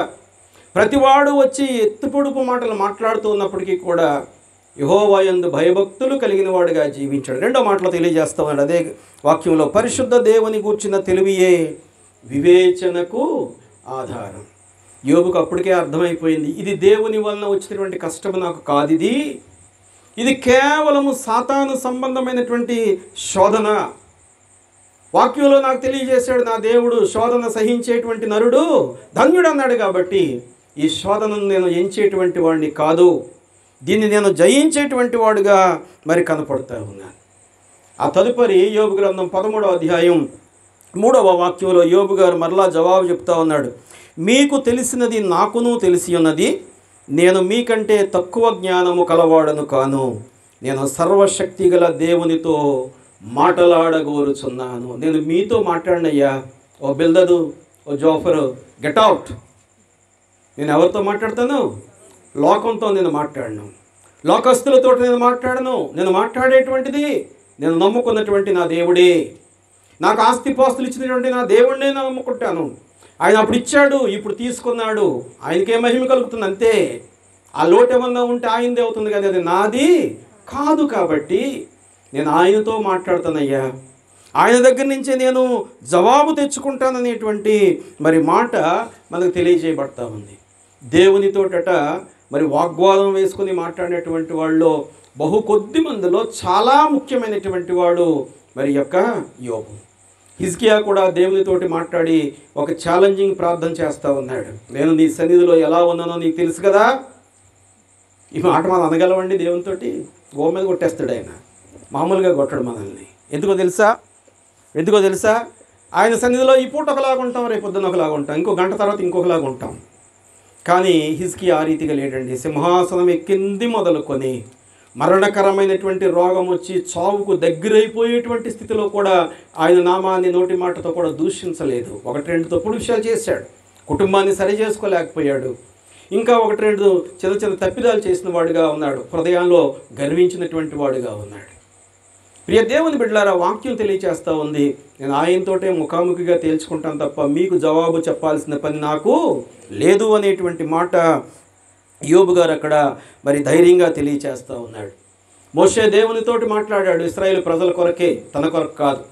A: ప్రతివాడు వచ్చి ఎత్తుపొడుపు మాటలు మాట్లాడుతూ ఉన్నప్పటికీ కూడా యెహోవా యందు భయభక్తులు కలిగిన వాడుగా జీవించాడు. రెండో మాటలో తెలియజేస్తా ఉన్నాడు అదే వాక్యంలో, పరిశుద్ధ దేవుని గూర్చిన తెలివియే వివేచనకు ఆధారం. యోబుకు అప్పటికే అర్థమైపోయింది, ఇది దేవుని వలన వచ్చినటువంటి కష్టం నాకు కాదు, ఇది కేవలము సాతాను సంబంధమైనటువంటి శోధన. వాక్యంలో నాకు తెలియజేశాడు, నా దేవుడు శోధన సహించేటువంటి నరుడు ధన్యుడు అన్నాడు. కాబట్టి ఈ శోధనను నేను ఎంచేటువంటి వాడిని కాదు, దీన్ని నేను జయించేటువంటి వాడుగా మరి కనపడుతూ ఉన్నాను. ఆ తదుపరి యోబు గ్రంథం 13వ అధ్యాయం 3వ వాక్యంలో యోబు గారు మరలా జవాబు చెప్తా ఉన్నాడు. మీకు తెలిసినది నాకును తెలిసి ఉన్నది, నేను మీకంటే తక్కువ జ్ఞానము కలవాడను కాను. నేను సర్వశక్తి గల దేవునితో మాటలాడగోరుచున్నాను. నేను మీతో మాట్లాడినయ్యా. ఓ బిల్దదు, ఓ జోఫరు, గెట్ అవుట్. నేను ఎవరితో మాట్లాడతాను? లోకంతో నేను మాట్లాడను, లోకస్తులతో నేను మాట్లాడను. నేను మాట్లాడేటువంటిది నేను నమ్ముకున్నటువంటి నా దేవుడే. నాకు ఆస్తిపాస్తులు ఇచ్చినటువంటి నా దేవుడినే నేను నమ్ముకుంటాను. ఆయన అప్పుడు ఇచ్చాడు, ఇప్పుడు తీసుకున్నాడు. ఆయనకే మహిమ కలుగుతుంది అంతే. ఆ లోటు ఏమన్నా ఉంటే ఆయనదే అవుతుంది, కానీ అది నాది కాదు. కాబట్టి నేను ఆయనతో మాట్లాడుతానయ్యా, ఆయన దగ్గర నుంచే నేను జవాబు తెచ్చుకుంటాననేటువంటి మరి మాట మనకు తెలియజేయబడతా ఉంది. దేవునితోటట మరి వాగ్వాదం వేసుకుని మాట్లాడినటువంటి వాళ్ళు బహు కొద్ది మందిలో చాలా ముఖ్యమైనటువంటి వాడు మరి యొక్క యోబు. హిజ్కియా కూడా దేవునితోటి మాట్లాడి ఒక ఛాలెంజింగ్ ప్రార్థన చేస్తూ ఉన్నాడు. నేను నీ సన్నిధిలో ఎలా ఉన్నానో నీకు తెలుసు కదా. ఈ మాట మనం అనగలవండి దేవునితోటి? గో మీద కొట్టేస్తాడు ఆయన, మామూలుగా కొట్టడు మనల్ని. ఎందుకో తెలుసా? ఆయన సన్నిధిలో ఈ పూట ఒకలాగా ఉంటాం, రేపు పొద్దున ఒకలాగా ఉంటాం, ఇంకో గంట తర్వాత ఇంకొకలాగా ఉంటాం. కానీ హిజ్కియా ఆ రీతిగా లేడండి. సింహాసనం ఎక్కింది మొదలుకొని మరణకరమైనటువంటి రోగం వచ్చి చావుకు దగ్గరైపోయేటువంటి స్థితిలో కూడా ఆయన నామాన్ని నోటి మాటతో కూడా దూషించలేదు. 1-2 తప్పుడు విషయాలు చేశాడు, కుటుంబాన్ని సరి చేసుకోలేకపోయాడు, ఇంకా 1-2 చిన్న తప్పిదాలు చేసిన వాడుగా ఉన్నాడు, హృదయంలో గర్వించినటువంటి వాడుగా ఉన్నాడు. ప్రియ దేవుని బిడ్డలారా, వాక్యం తెలియచేస్తూ ఉంది, నేను ఆయనతోటే ముఖాముఖిగా తేల్చుకుంటాను తప్ప మీకు జవాబు చెప్పాల్సిన పని నాకు లేదు అనేటువంటి మాట యోబు గారు అక్కడ మరి ధైర్యంగా తెలియచేస్తూ ఉన్నాడు. మోషే దేవునితోటి మాట్లాడాడు ఇశ్రాయేలు ప్రజల కొరకే, తన కొరకు కాదు.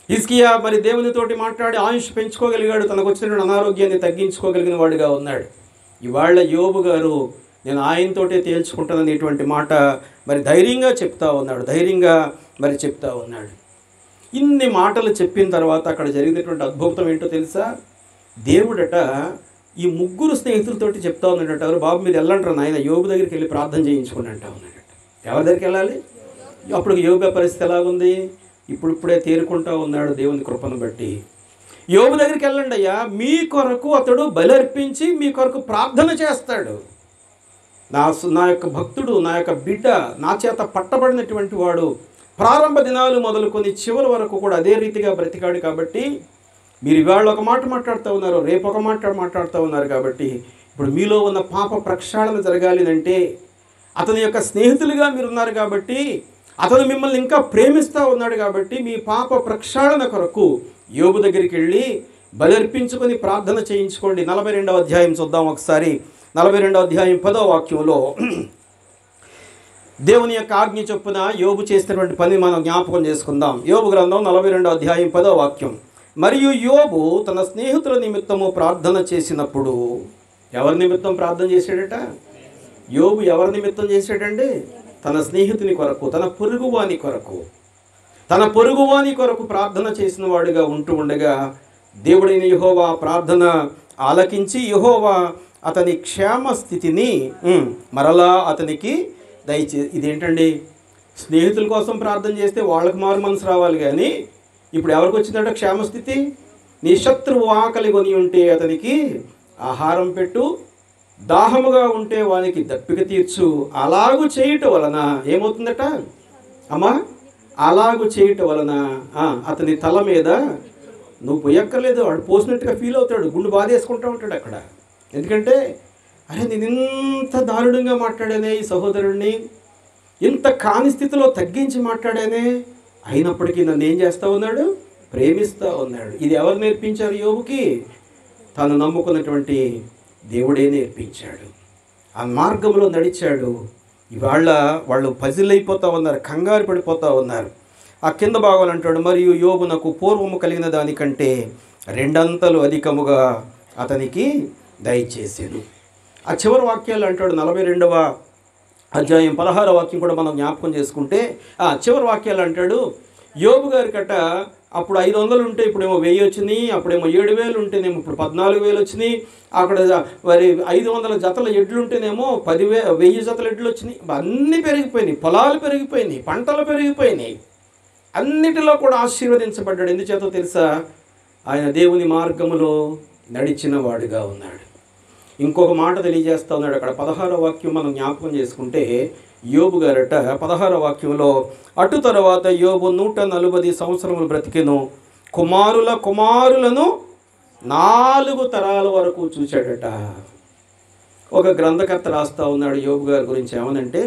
A: హిజ్కియా మరి దేవునితోటి మాట్లాడి ఆయుష్ పెంచుకోగలిగాడు, తనకు వచ్చినటువంటి అనారోగ్యాన్ని తగ్గించుకోగలిగిన వాడిగా ఉన్నాడు. ఇవాళ యోబు గారు నేను ఆయనతోటే తేల్చుకుంటాననేటువంటి మాట మరి ధైర్యంగా చెప్తా ఉన్నాడు. ఇన్ని మాటలు చెప్పిన తర్వాత అక్కడ జరిగినటువంటి అద్భుతం ఏంటో తెలుసా? దేవుడట ఈ 3 స్నేహితులతోటి చెప్తా ఉన్నాడట, ఎవరు బాబు మీరు వెళ్ళంటారు నాయన యోబు దగ్గరికి వెళ్ళి ప్రార్థన చేయించుకోండి అంటా ఉన్నాడట. ఎవరి దగ్గరికి వెళ్ళాలి? అప్పుడు యోబు పరిస్థితి ఎలాగుంది? ఇప్పుడిప్పుడే తేరుకుంటా ఉన్నాడు దేవుని కృపను బట్టి. యోబు దగ్గరికి వెళ్ళండి అయ్యా, మీ కొరకు అతడు బలర్పించి మీ కొరకు ప్రార్థన చేస్తాడు. నా యొక్క భక్తుడు, నా యొక్క బిడ్డ, నా చేత పట్టబడినటువంటి వాడు ప్రారంభ దినాలు మొదలుకొని చివరి వరకు కూడా అదే రీతిగా బ్రతికాడు. కాబట్టి మీరు ఇవాళ ఒక మాట మాట్లాడుతూ ఉన్నారు, రేపు ఒక మాట మాట్లాడుతూ ఉన్నారు. కాబట్టి ఇప్పుడు మీలో ఉన్న పాప ప్రక్షాళన జరగాలి అంటే అతని యొక్క స్నేహితులుగా మీరు ఉన్నారు కాబట్టి, అతను మిమ్మల్ని ఇంకా ప్రేమిస్తూ ఉన్నాడు కాబట్టి మీ పాప ప్రక్షాళన కొరకు యోబు దగ్గరికి వెళ్ళి బలర్పించుకొని ప్రార్థన చేయించుకోండి. 42వ అధ్యాయం చూద్దాం ఒకసారి. 42వ అధ్యాయం 10వ వాక్యంలో దేవుని యొక్క ఆజ్ఞ చొప్పున యోబు చేసినటువంటి పని మనం జ్ఞాపకం చేసుకుందాం. యోబు గ్రంథం 42వ అధ్యాయం 10వ వాక్యం. మరియు యోబు తన స్నేహితుల నిమిత్తము ప్రార్థన చేసినప్పుడు, ఎవరి నిమిత్తం ప్రార్థన చేశాడట? యోబు ఎవరి నిమిత్తం చేశాడండి? తన స్నేహితుని కొరకు, తన పొరుగువాని కొరకు ప్రార్థన చేసిన వాడిగా ఉంటూ ఉండగా దేవుడైన యెహోవా ప్రార్థన ఆలకించి యెహోవా అతని క్షేమ స్థితిని మరలా అతనికి ఇదేంటండి, స్నేహితుల కోసం ప్రార్థన చేస్తే వాళ్ళకి మారు మనసు రావాలి, కానీ ఇప్పుడు ఎవరికి వచ్చిందంటే క్షేమస్థితి? నీ శత్రువు ఆకలి కొని ఉంటే అతనికి ఆహారం పెట్టు, దాహముగా ఉంటే వానికి దప్పిక తీర్చు. అలాగు చేయటం వలన ఏమవుతుందట అమ్మా? అలాగు చేయటం వలన అతని తల మీద నువ్వు పోయక్కర్లేదు, వాడు పోసినట్టుగా ఫీల్ అవుతాడు, గుండు బాధేసుకుంటూ ఉంటాడు అక్కడ. ఎందుకంటే అరే నేను ఇంత దారుణంగా మాట్లాడానే ఈ సహోదరుడిని, ఇంత కాని స్థితిలో తగ్గించి మాట్లాడానే, అయినప్పటికీ నన్ను ఏం చేస్తూ ఉన్నాడు? ప్రేమిస్తూ ఉన్నాడు. ఇది ఎవరు నేర్పించారు యోబుకి? తను నమ్ముకున్నటువంటి దేవుడే నేర్పించాడు. ఆ మార్గంలో నడిచాడు. ఇవాళ వాళ్ళు పజిల్ అయిపోతూ ఉన్నారు, కంగారు పడిపోతూ ఉన్నారు. ఆ కింద భాగం అంటాడు, మరియు యోబునకు పూర్వము కలిగిన దానికంటే 2 అంతలు అధికముగా అతనికి దయచేసాను. ఆ చివరి వాక్యాలు అంటాడు 42వ అధ్యాయం 16వ వాక్యం కూడా మనం జ్ఞాపకం చేసుకుంటే ఆ చివరి వాక్యాలు అంటాడు, యోబు గారికట అప్పుడు 500 ఉంటే ఇప్పుడేమో 1000 వచ్చినాయి, అప్పుడేమో 7000 ఉంటేనేమో ఇప్పుడు 14,000 వచ్చినాయి, అక్కడ మరి 500 జతల ఎడ్లు ఉంటేనేమో 10,000 జతల ఎడ్లు వచ్చినాయి. అన్నీ పెరిగిపోయినాయి, పొలాలు పెరిగిపోయినాయి, పంటలు పెరిగిపోయినాయి, అన్నిటిలో కూడా ఆశీర్వదించబడ్డాడు. ఎందుచేతో తెలుసా? ఆయన దేవుని మార్గములో నడిచిన వాడుగా ఉన్నాడు. ఇంకొక మాట తెలియజేస్తా ఉన్నాడు అక్కడ 16వ వాక్యం మనం జ్ఞాపకం చేసుకుంటే, యోబు గారట 16వ వాక్యంలో, అటు తర్వాత యోబు 140 సంవత్సరములు బ్రతికెను, కుమారుల కుమారులను 4 తరాల వరకు చూశాడట. ఒక గ్రంథకర్త రాస్తా ఉన్నాడు యోబు గారి గురించి ఏమనంటే,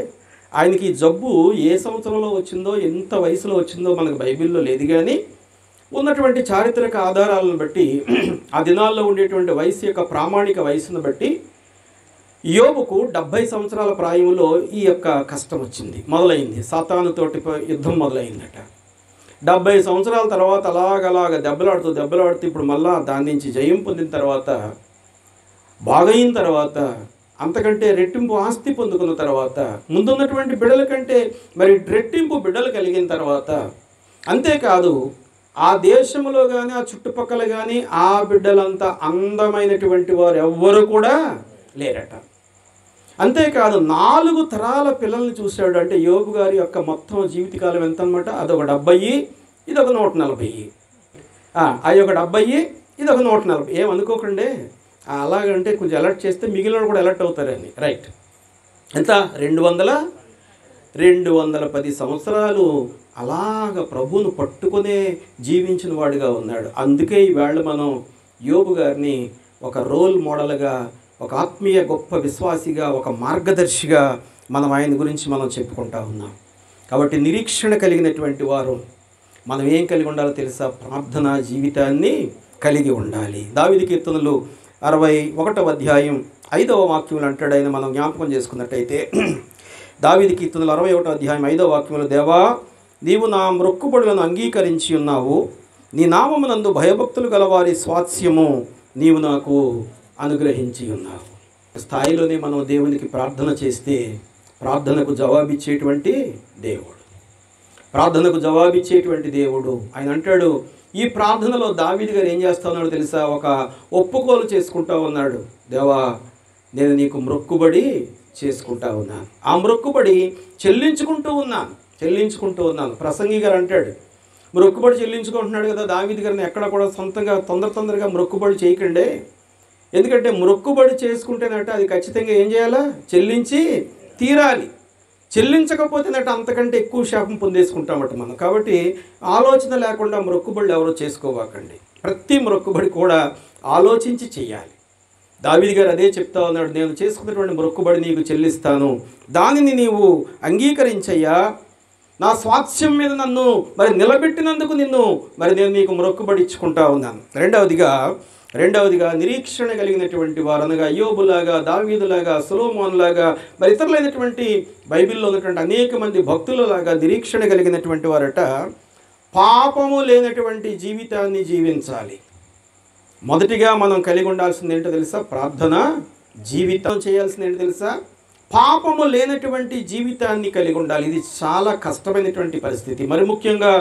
A: ఆయనకి ఈ జబ్బు ఏ సంవత్సరంలో వచ్చిందో, ఎంత వయసులో వచ్చిందో మనకు బైబిల్లో లేదు, కానీ ఉన్నటువంటి చారిత్రక ఆధారాలను బట్టి ఆ దినాల్లో ఉండేటువంటి వయసు యొక్క ప్రామాణిక వయసును బట్టి యోబుకు 70 సంవత్సరాల ప్రాయంలో ఈ యొక్క కష్టం వచ్చింది, మొదలైంది. సాతానుతోటి యుద్ధం మొదలైందట. 70 సంవత్సరాల తర్వాత అలాగ దెబ్బలాడుతూ ఇప్పుడు మళ్ళా దాని నుంచి జయం పొందిన తర్వాత, బాగైన తర్వాత, అంతకంటే రెట్టింపు ఆస్తి పొందుకున్న తర్వాత, ముందున్నటువంటి బిడ్డల కంటే మరి రెట్టింపు బిడ్డలు కలిగిన తర్వాత, అంతేకాదు ఆ దేశంలో కానీ ఆ చుట్టుపక్కల కానీ ఆ బిడ్డలంతా అందమైనటువంటి వారు ఎవ్వరు కూడా లేరట. అంతేకాదు 4 తరాల పిల్లల్ని చూశాడు. అంటే యోబు గారి యొక్క మొత్తం జీవితకాలం ఎంత అనమాట, అదొక 70, ఇదొక 140. అది ఒక 70, ఇదొక 140. ఏమనుకోకండి, అలాగంటే కొంచెం అలర్ట్ చేస్తే మిగిలిన కూడా అలర్ట్ అవుతారని. రైట్, ఎంత 210 సంవత్సరాలు అలాగ ప్రభువును పట్టుకునే జీవించిన వాడిగా ఉన్నాడు. అందుకే ఈవేళ మనం యోబు గారిని ఒక రోల్ మోడల్గా, ఒక ఆత్మీయ గొప్ప విశ్వాసిగా, ఒక మార్గదర్శిగా మనం ఆయన గురించి మనం చెప్పుకుంటా ఉన్నాం. కాబట్టి నిరీక్షణ కలిగినటువంటి వారు మనం ఏం కలిగి ఉండాలో తెలుసా? ప్రార్థనా జీవితాన్ని కలిగి ఉండాలి. దావీదు కీర్తనలు 61వ అధ్యాయం 5వ వాక్యంలో అంటాడు ఆయన, మనం జ్ఞాపకం చేసుకున్నట్టయితే దావీదు కీర్తనలు 61వ అధ్యాయం 5వ వాక్యంలో, దేవా నీవు నా మొక్కుబడులను అంగీకరించి ఉన్నావు, నీ నామమునందు భయభక్తులు గలవారి స్వాస్యము నీవు నాకు అనుగ్రహించి ఉన్నావు. స్థాయిలోనే మనం దేవునికి ప్రార్థన చేస్తే ప్రార్థనకు జవాబిచ్చేటువంటి దేవుడు ఆయన అంటాడు. ఈ ప్రార్థనలో దావీదు గారు ఏం చేస్తా ఉన్నాడు తెలుసా? ఒక ఒప్పుకోలు చేసుకుంటా ఉన్నాడు. దేవా నేను నీకు మొక్కుబడి చేసుకుంటా ఉన్నాను, ఆ మొక్కుబడి చెల్లించుకుంటూ ఉన్నాను. ప్రసంగి గారు అంటాడు, మొక్కుబడి చెల్లించుకుంటున్నాడు కదా దావీదు గారిని, ఎక్కడ కూడా సొంతంగా తొందరగా మొక్కుబడి చేయకండి. ఎందుకంటే మొక్కుబడి చేసుకుంటేనట అది ఖచ్చితంగా ఏం చేయాలా? చెల్లించి తీరాలి. చెల్లించకపోతేనట అంతకంటే ఎక్కువ శాపం పొందేసుకుంటామట మనం. కాబట్టి ఆలోచన లేకుండా మొక్కుబడులు ఎవరో చేసుకోవాకండి. ప్రతి మొక్కుబడి కూడా ఆలోచించి చెయ్యాలి. దావీదు గారు అదే చెప్తా ఉన్నాడు, నేను చేసుకున్నటువంటి మొక్కుబడి నీకు చెల్లిస్తాను, దానిని నీవు అంగీకరించయ్యా, నా స్వాస్థ్యం మీద నన్ను మరి నిలబెట్టినందుకు నేను నీకు మొక్కుబడి ఇచ్చుకుంటా ఉన్నాను. రెండవదిగా నిరీక్షణ కలిగినటువంటి వారు, అనగా యోబులాగా, దావీదులాగా, సొలొమోనులాగా, మరి ఇతరులైనటువంటి బైబిల్లో ఉన్నటువంటి అనేక మంది భక్తులలాగా నిరీక్షణ కలిగినటువంటి వారట పాపము లేనటువంటి జీవితాన్ని జీవించాలి. మొదటిగా మనం కలిగి ఉండాల్సింది ఏంటో తెలుసా? ప్రార్థన జీవితం చేయాల్సింది ఏంటో తెలుసా? పాపము లేనటువంటి జీవితాన్ని కలిగి ఉండాలి. ఇది చాలా కష్టమైనటువంటి పరిస్థితి. మరి ముఖ్యంగా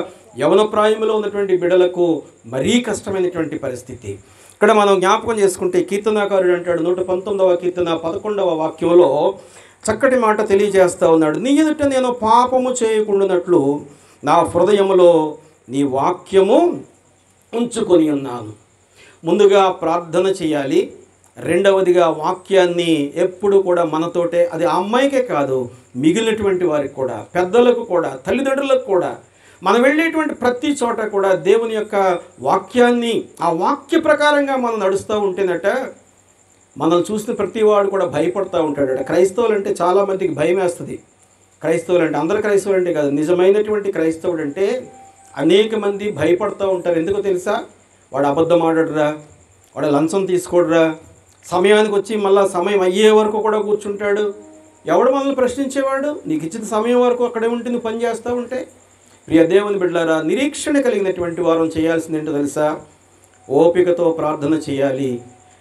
A: యవన ప్రాయంలో ఉన్నటువంటి బిడ్డలకు మరీ కష్టమైనటువంటి పరిస్థితి. ఇక్కడ మనం జ్ఞాపకం చేసుకుంటే కీర్తనాకారుడు అంటాడు 119వ కీర్తన 11వ వాక్యంలో చక్కటి మాట తెలియజేస్తూ ఉన్నాడు. నీ ఎదుట నేను పాపము చేయకుండానట్లు నా హృదయములో నీ వాక్యము ఉంచుకొని ఉన్నాను. ముందుగా ప్రార్థన చేయాలి. రెండవదిగా వాక్యాన్ని ఎప్పుడు కూడా మనతోటే, అది ఆ అమ్మాయికే కాదు మిగిలినటువంటి వారికి కూడా, పెద్దలకు కూడా, తల్లిదండ్రులకు కూడా, మనం వెళ్ళేటువంటి ప్రతి చోట కూడా దేవుని యొక్క వాక్యాన్ని, ఆ వాక్య ప్రకారంగా మనం నడుస్తూ ఉంటేనట మనం చూసిన ప్రతి వాడు కూడా భయపడుతూ ఉంటాడట. క్రైస్తవులు అంటే చాలామందికి భయం వేస్తుంది. క్రైస్తవులు అంటే అందరు క్రైస్తవులు అంటే కాదు, నిజమైనటువంటి క్రైస్తవుడు అంటే అనేక మంది భయపడుతూ ఉంటారు. ఎందుకో తెలుసా? వాడు అబద్ధం ఆడడురా, వాడు లంచం తీసుకోడురా, సమయానికి వచ్చి మళ్ళీ సమయం అయ్యే వరకు కూడా కూర్చుంటాడు. ఎవడు మనల్ని ప్రశ్నించేవాడు? నీకు ఇచ్చిన సమయం వరకు అక్కడే ఉంటే నువ్వు పని చేస్తూ ఉంటే. ప్రియ దేవుని బిడ్డలారా, నిరీక్షణ కలిగినటువంటి వారం చేయాల్సింది ఏంటో తెలుసా? ఓపికతో ప్రార్థన చేయాలి.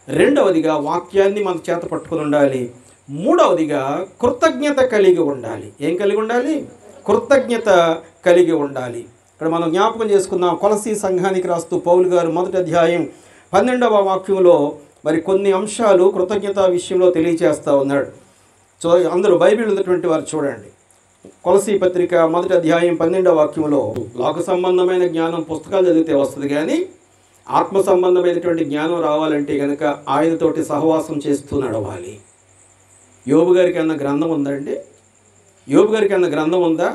A: రెండవదిగా వాక్యాన్ని మన చేత పట్టుకుని ఉండాలి. మూడవదిగా కృతజ్ఞత కలిగి ఉండాలి. ఏం కలిగి ఉండాలి? కృతజ్ఞత కలిగి ఉండాలి. ఇక్కడ మనం జ్ఞాపకం చేసుకుందాం, కొలసీ సంఘానికి రాస్తూ పౌలు గారు 1వ అధ్యాయం 12వ వాక్యంలో మరి కొన్ని అంశాలు కృతజ్ఞత విషయంలో తెలియజేస్తూ ఉన్నాడు. సో అందరూ బైబిల్ ఉన్నటువంటి వారు చూడండి. కొలసీ పత్రిక 1వ అధ్యాయం 12వ వాక్యంలో లోక సంబంధమైన జ్ఞానం పుస్తకాలు చదివితే వస్తుంది, కానీ ఆత్మ సంబంధమైనటువంటి జ్ఞానం రావాలంటే కనుక ఆయనతోటి సహవాసం చేస్తూ నడవాలి. యోబు గారికి ఏమన్నా గ్రంథం ఉందా అండి? యోబు గారికి ఏమన్నా గ్రంథం ఉందా?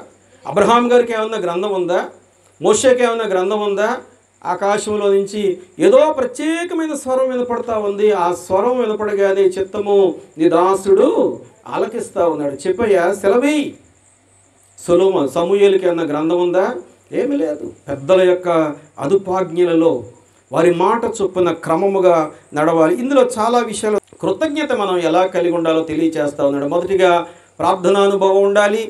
A: అబ్రహాం గారికి ఏమన్నా గ్రంథం ఉందా? మోషేకి ఏమన్నా గ్రంథం ఉందా? ఆకాశంలో నుంచి ఏదో ప్రత్యేకమైన స్వరం వినపడతా ఉంది. ఆ స్వరం వినపడగానే చిత్తము నీ దాసుడు ఆలకిస్తూ ఉన్నాడు. చెప్పయ్యా సెలవి. సమూయేలుకి ఏమన్నా గ్రంథం ఉందా? ఏమీ లేదు. పెద్దల యొక్క అదుపాజ్ఞలలో వారి మాట చొప్పున క్రమముగా నడవాలి. ఇందులో చాలా విషయాలు కృతజ్ఞత మనం ఎలా కలిగి ఉండాలో తెలియచేస్తూ ఉన్నాడు. మొదటిగా ప్రార్థనానుభవం ఉండాలి,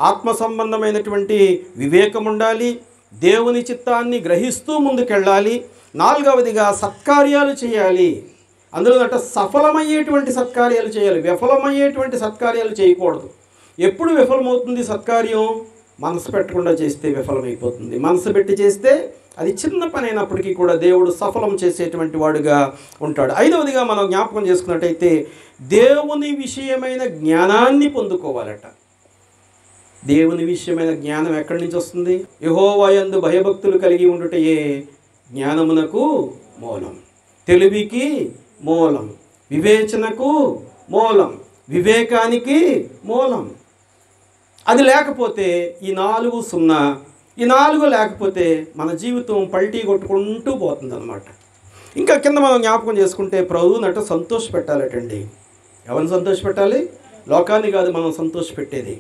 A: ఆత్మ సంబంధమైనటువంటి వివేకం ఉండాలి, దేవుని చిత్తాన్ని గ్రహిస్తూ ముందుకెళ్ళాలి. నాలుగవదిగా సత్కార్యాలు చేయాలి. అందులో సఫలమయ్యేటువంటి సత్కార్యాలు చేయాలి, విఫలమయ్యేటువంటి సత్కార్యాలు చేయకూడదు. ఎప్పుడు విఫలమవుతుంది సత్కార్యం? మనసు పెట్టకుండా చేస్తే విఫలమైపోతుంది. మనసు పెట్టి చేస్తే అది చిన్న పని అయినప్పటికీ కూడా దేవుడు సఫలం చేసేటువంటి వాడుగా ఉంటాడు. ఐదవదిగా మనం జ్ఞాపకం చేసుకున్నట్టయితే దేవుని విషయమైన జ్ఞానాన్ని పొందుకోవాలట. దేవుని విషయమైన జ్ఞానం ఎక్కడి నుంచి వస్తుంది? యెహోవా యందు భయభక్తులు కలిగి ఉండుటయే జ్ఞానమునకు మూలం, తెలివికి మూలం, వివేచనకు మూలం, వివేకానికి మూలం. అది లేకపోతే ఈ 4 సున్నా, ఈ 4 లేకపోతే మన జీవితం పల్టీ కొట్టుకుంటూ పోతుంది అన్నమాట. ఇంకా కింద మనం జ్ఞాపకం చేసుకుంటే ప్రభువునట సంతోష పెట్టాలటండి. ఎవరిని సంతోష పెట్టాలి? లోకాన్ని కాదు మనం సంతోష పెట్టేది.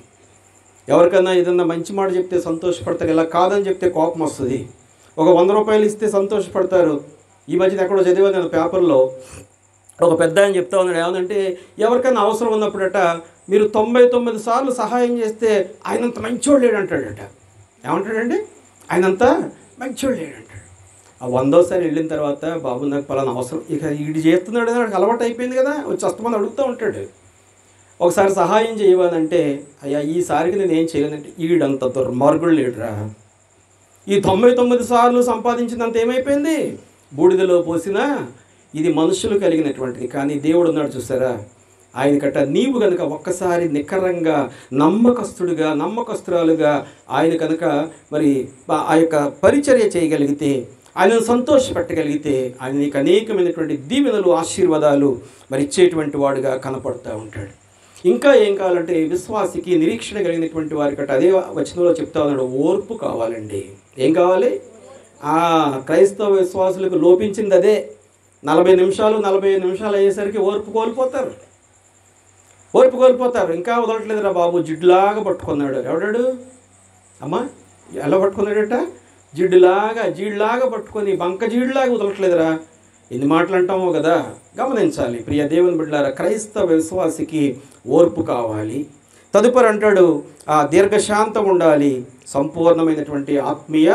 A: ఎవరికైనా ఏదన్నా మంచి మాట చెప్తే సంతోషపడతారు, ఇలా కాదని చెప్తే కోపం వస్తుంది. ఒక 100 రూపాయలు ఇస్తే సంతోషపడతారు. ఈ మధ్యన ఎక్కడో చదివాను నేను పేపర్లో, ఒక పెద్ద ఆయన చెప్తా ఉన్నాడు. ఏమనంటే ఎవరికైనా అవసరం ఉన్నప్పుడట మీరు 99 సార్లు సహాయం చేస్తే ఆయనంత మంచోడు లేడంటాడట. ఏమంటాడండి? ఆయనంతా మంచోడు లేడంటాడు. ఆ 100వ వెళ్ళిన తర్వాత బాబు నాకు పలానా అవసరం, ఇక ఈడు చేస్తున్నాడు అని వాడికి అలవాటు అయిపోయింది కదా, వచ్చి వస్తామని అడుగుతూ ఉంటాడు. ఒకసారి సహాయం చేయవాలంటే అయ్యా ఈసారికి నేను ఏం చేయలేనంటే ఈడంత దుర్మార్గుడు లేడురా, ఈ 99 సార్లు సంపాదించినంత ఏమైపోయింది? బూడిదలో పోసినా ఇది మనుషులు కలిగినటువంటిది. కానీ దేవుడు ఉన్నాడు చూసారా, ఆయనకట నీవు కనుక ఒక్కసారి నికరంగా నమ్మకస్తుడుగా నమ్మకస్తురాలుగా ఆయన కనుక మరి ఆ యొక్క పరిచర్య చేయగలిగితే, ఆయనను సంతోషపెట్టగలిగితే ఆయన నీకు అనేకమైనటువంటి దీవెనలు ఆశీర్వాదాలు మరి ఇచ్చేటువంటి వాడుగా కనపడుతూ ఉంటాడు. ఇంకా ఏం కావాలంటే విశ్వాసికి నిరీక్షణ కలిగినటువంటి వారికట అదే వచనంలో చెప్తా ఉన్నాడు, ఓర్పు కావాలండి. ఏం కావాలి? క్రైస్తవ విశ్వాసులకు లోపించింది అదే. 40 నిమిషాలు 45 నిమిషాలు అయ్యేసరికి ఓర్పు కోల్పోతారు. ఇంకా వదలట్లేదురా బాబు, జిడ్డులాగా పట్టుకున్నాడు. ఎవడాడు? అమ్మా ఎలా పట్టుకున్నాడట? జీడ్లాగా పట్టుకొని బంక జీడ్లాగా వదలట్లేదురా. ఎన్ని మాటలు అంటామో కదా, గమనించాలి ప్రియ దేవుని బిడ్డలారా. క్రైస్తవ విశ్వాసికి ఓర్పు కావాలి. తదుపరి అంటాడు దీర్ఘశాంతం ఉండాలి, సంపూర్ణమైనటువంటి ఆత్మీయ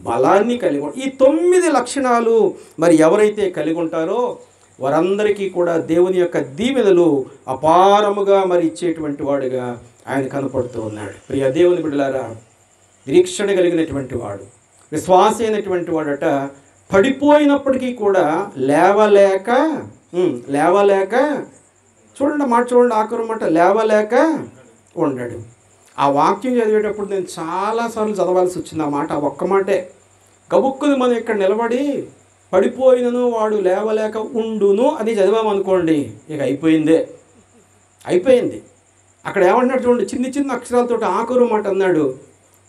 A: బలాన్ని కలిగి. ఈ 9 లక్షణాలు మరి ఎవరైతే కలిగి ఉంటారో వారందరికీ కూడా దేవుని యొక్క దీవెనలు అపారముగా మరి ఇచ్చేటువంటి వాడుగా ఆయన కనపడుతూ ఉన్నాడు. ప్రియ దేవుని బిడ్డలారా, నిరీక్షణ కలిగినటువంటి వాడు, విశ్వాస అయినటువంటి వాడట పడిపోయినప్పటికీ కూడా లేవలేక చూడండి మాట, చూడండి ఆఖరు మాట, లేవలేక ఉండడు. ఆ వాక్యం చదివేటప్పుడు నేను చాలాసార్లు చదవాల్సి వచ్చింది ఆ మాట, ఒక్క మాటే. గబుక్కుని మనం ఇక్కడ నిలబడి పడిపోయినను వాడు లేవలేక ఉండును అని చదివామనుకోండి, ఇక అయిపోయింది. అక్కడ ఏమంటున్నాడు చూడండి, చిన్న అక్షరాలతో ఆఖరు మాట అన్నాడు.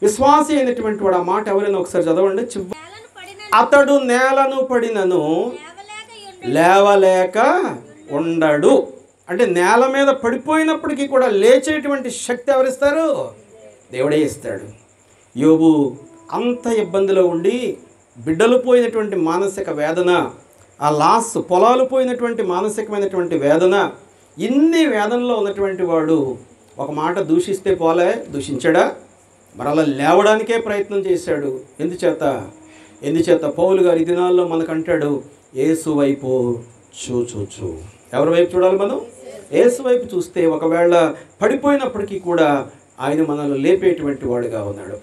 A: విశ్వాసి అయినటువంటి వాడు, ఆ మాట ఎవరైనా ఒకసారి చదవండి. అతడు నేలను పడినను లేవలేక ఉండడు. అంటే నేల మీద పడిపోయినప్పటికీ కూడా లేచేటువంటి శక్తి ఎవరిస్తారు? దేవుడే ఇస్తాడు. యోబు అంత ఇబ్బందిలో ఉండి బిడ్డలు పోయినటువంటి మానసిక వేదన, ఆ లాస్, పొలాలు పోయినటువంటి మానసికమైనటువంటి వేదన, ఇన్ని వేదనలో ఉన్నటువంటి వాడు ఒక మాట దూషిస్తే దూషించాడా? మరలా లేవడానికే ప్రయత్నం చేశాడు. ఎందుచేత పౌలు గారు ఈ దినాల్లో మనకంటాడు, యేసు వైపు చూచు. ఎవరి వైపు చూడాలి మనం? యేసు వైపు చూస్తే ఒకవేళ పడిపోయినప్పటికీ కూడా ఆయన మనల్ని లేపేటువంటి వాడుగా ఉన్నాడు.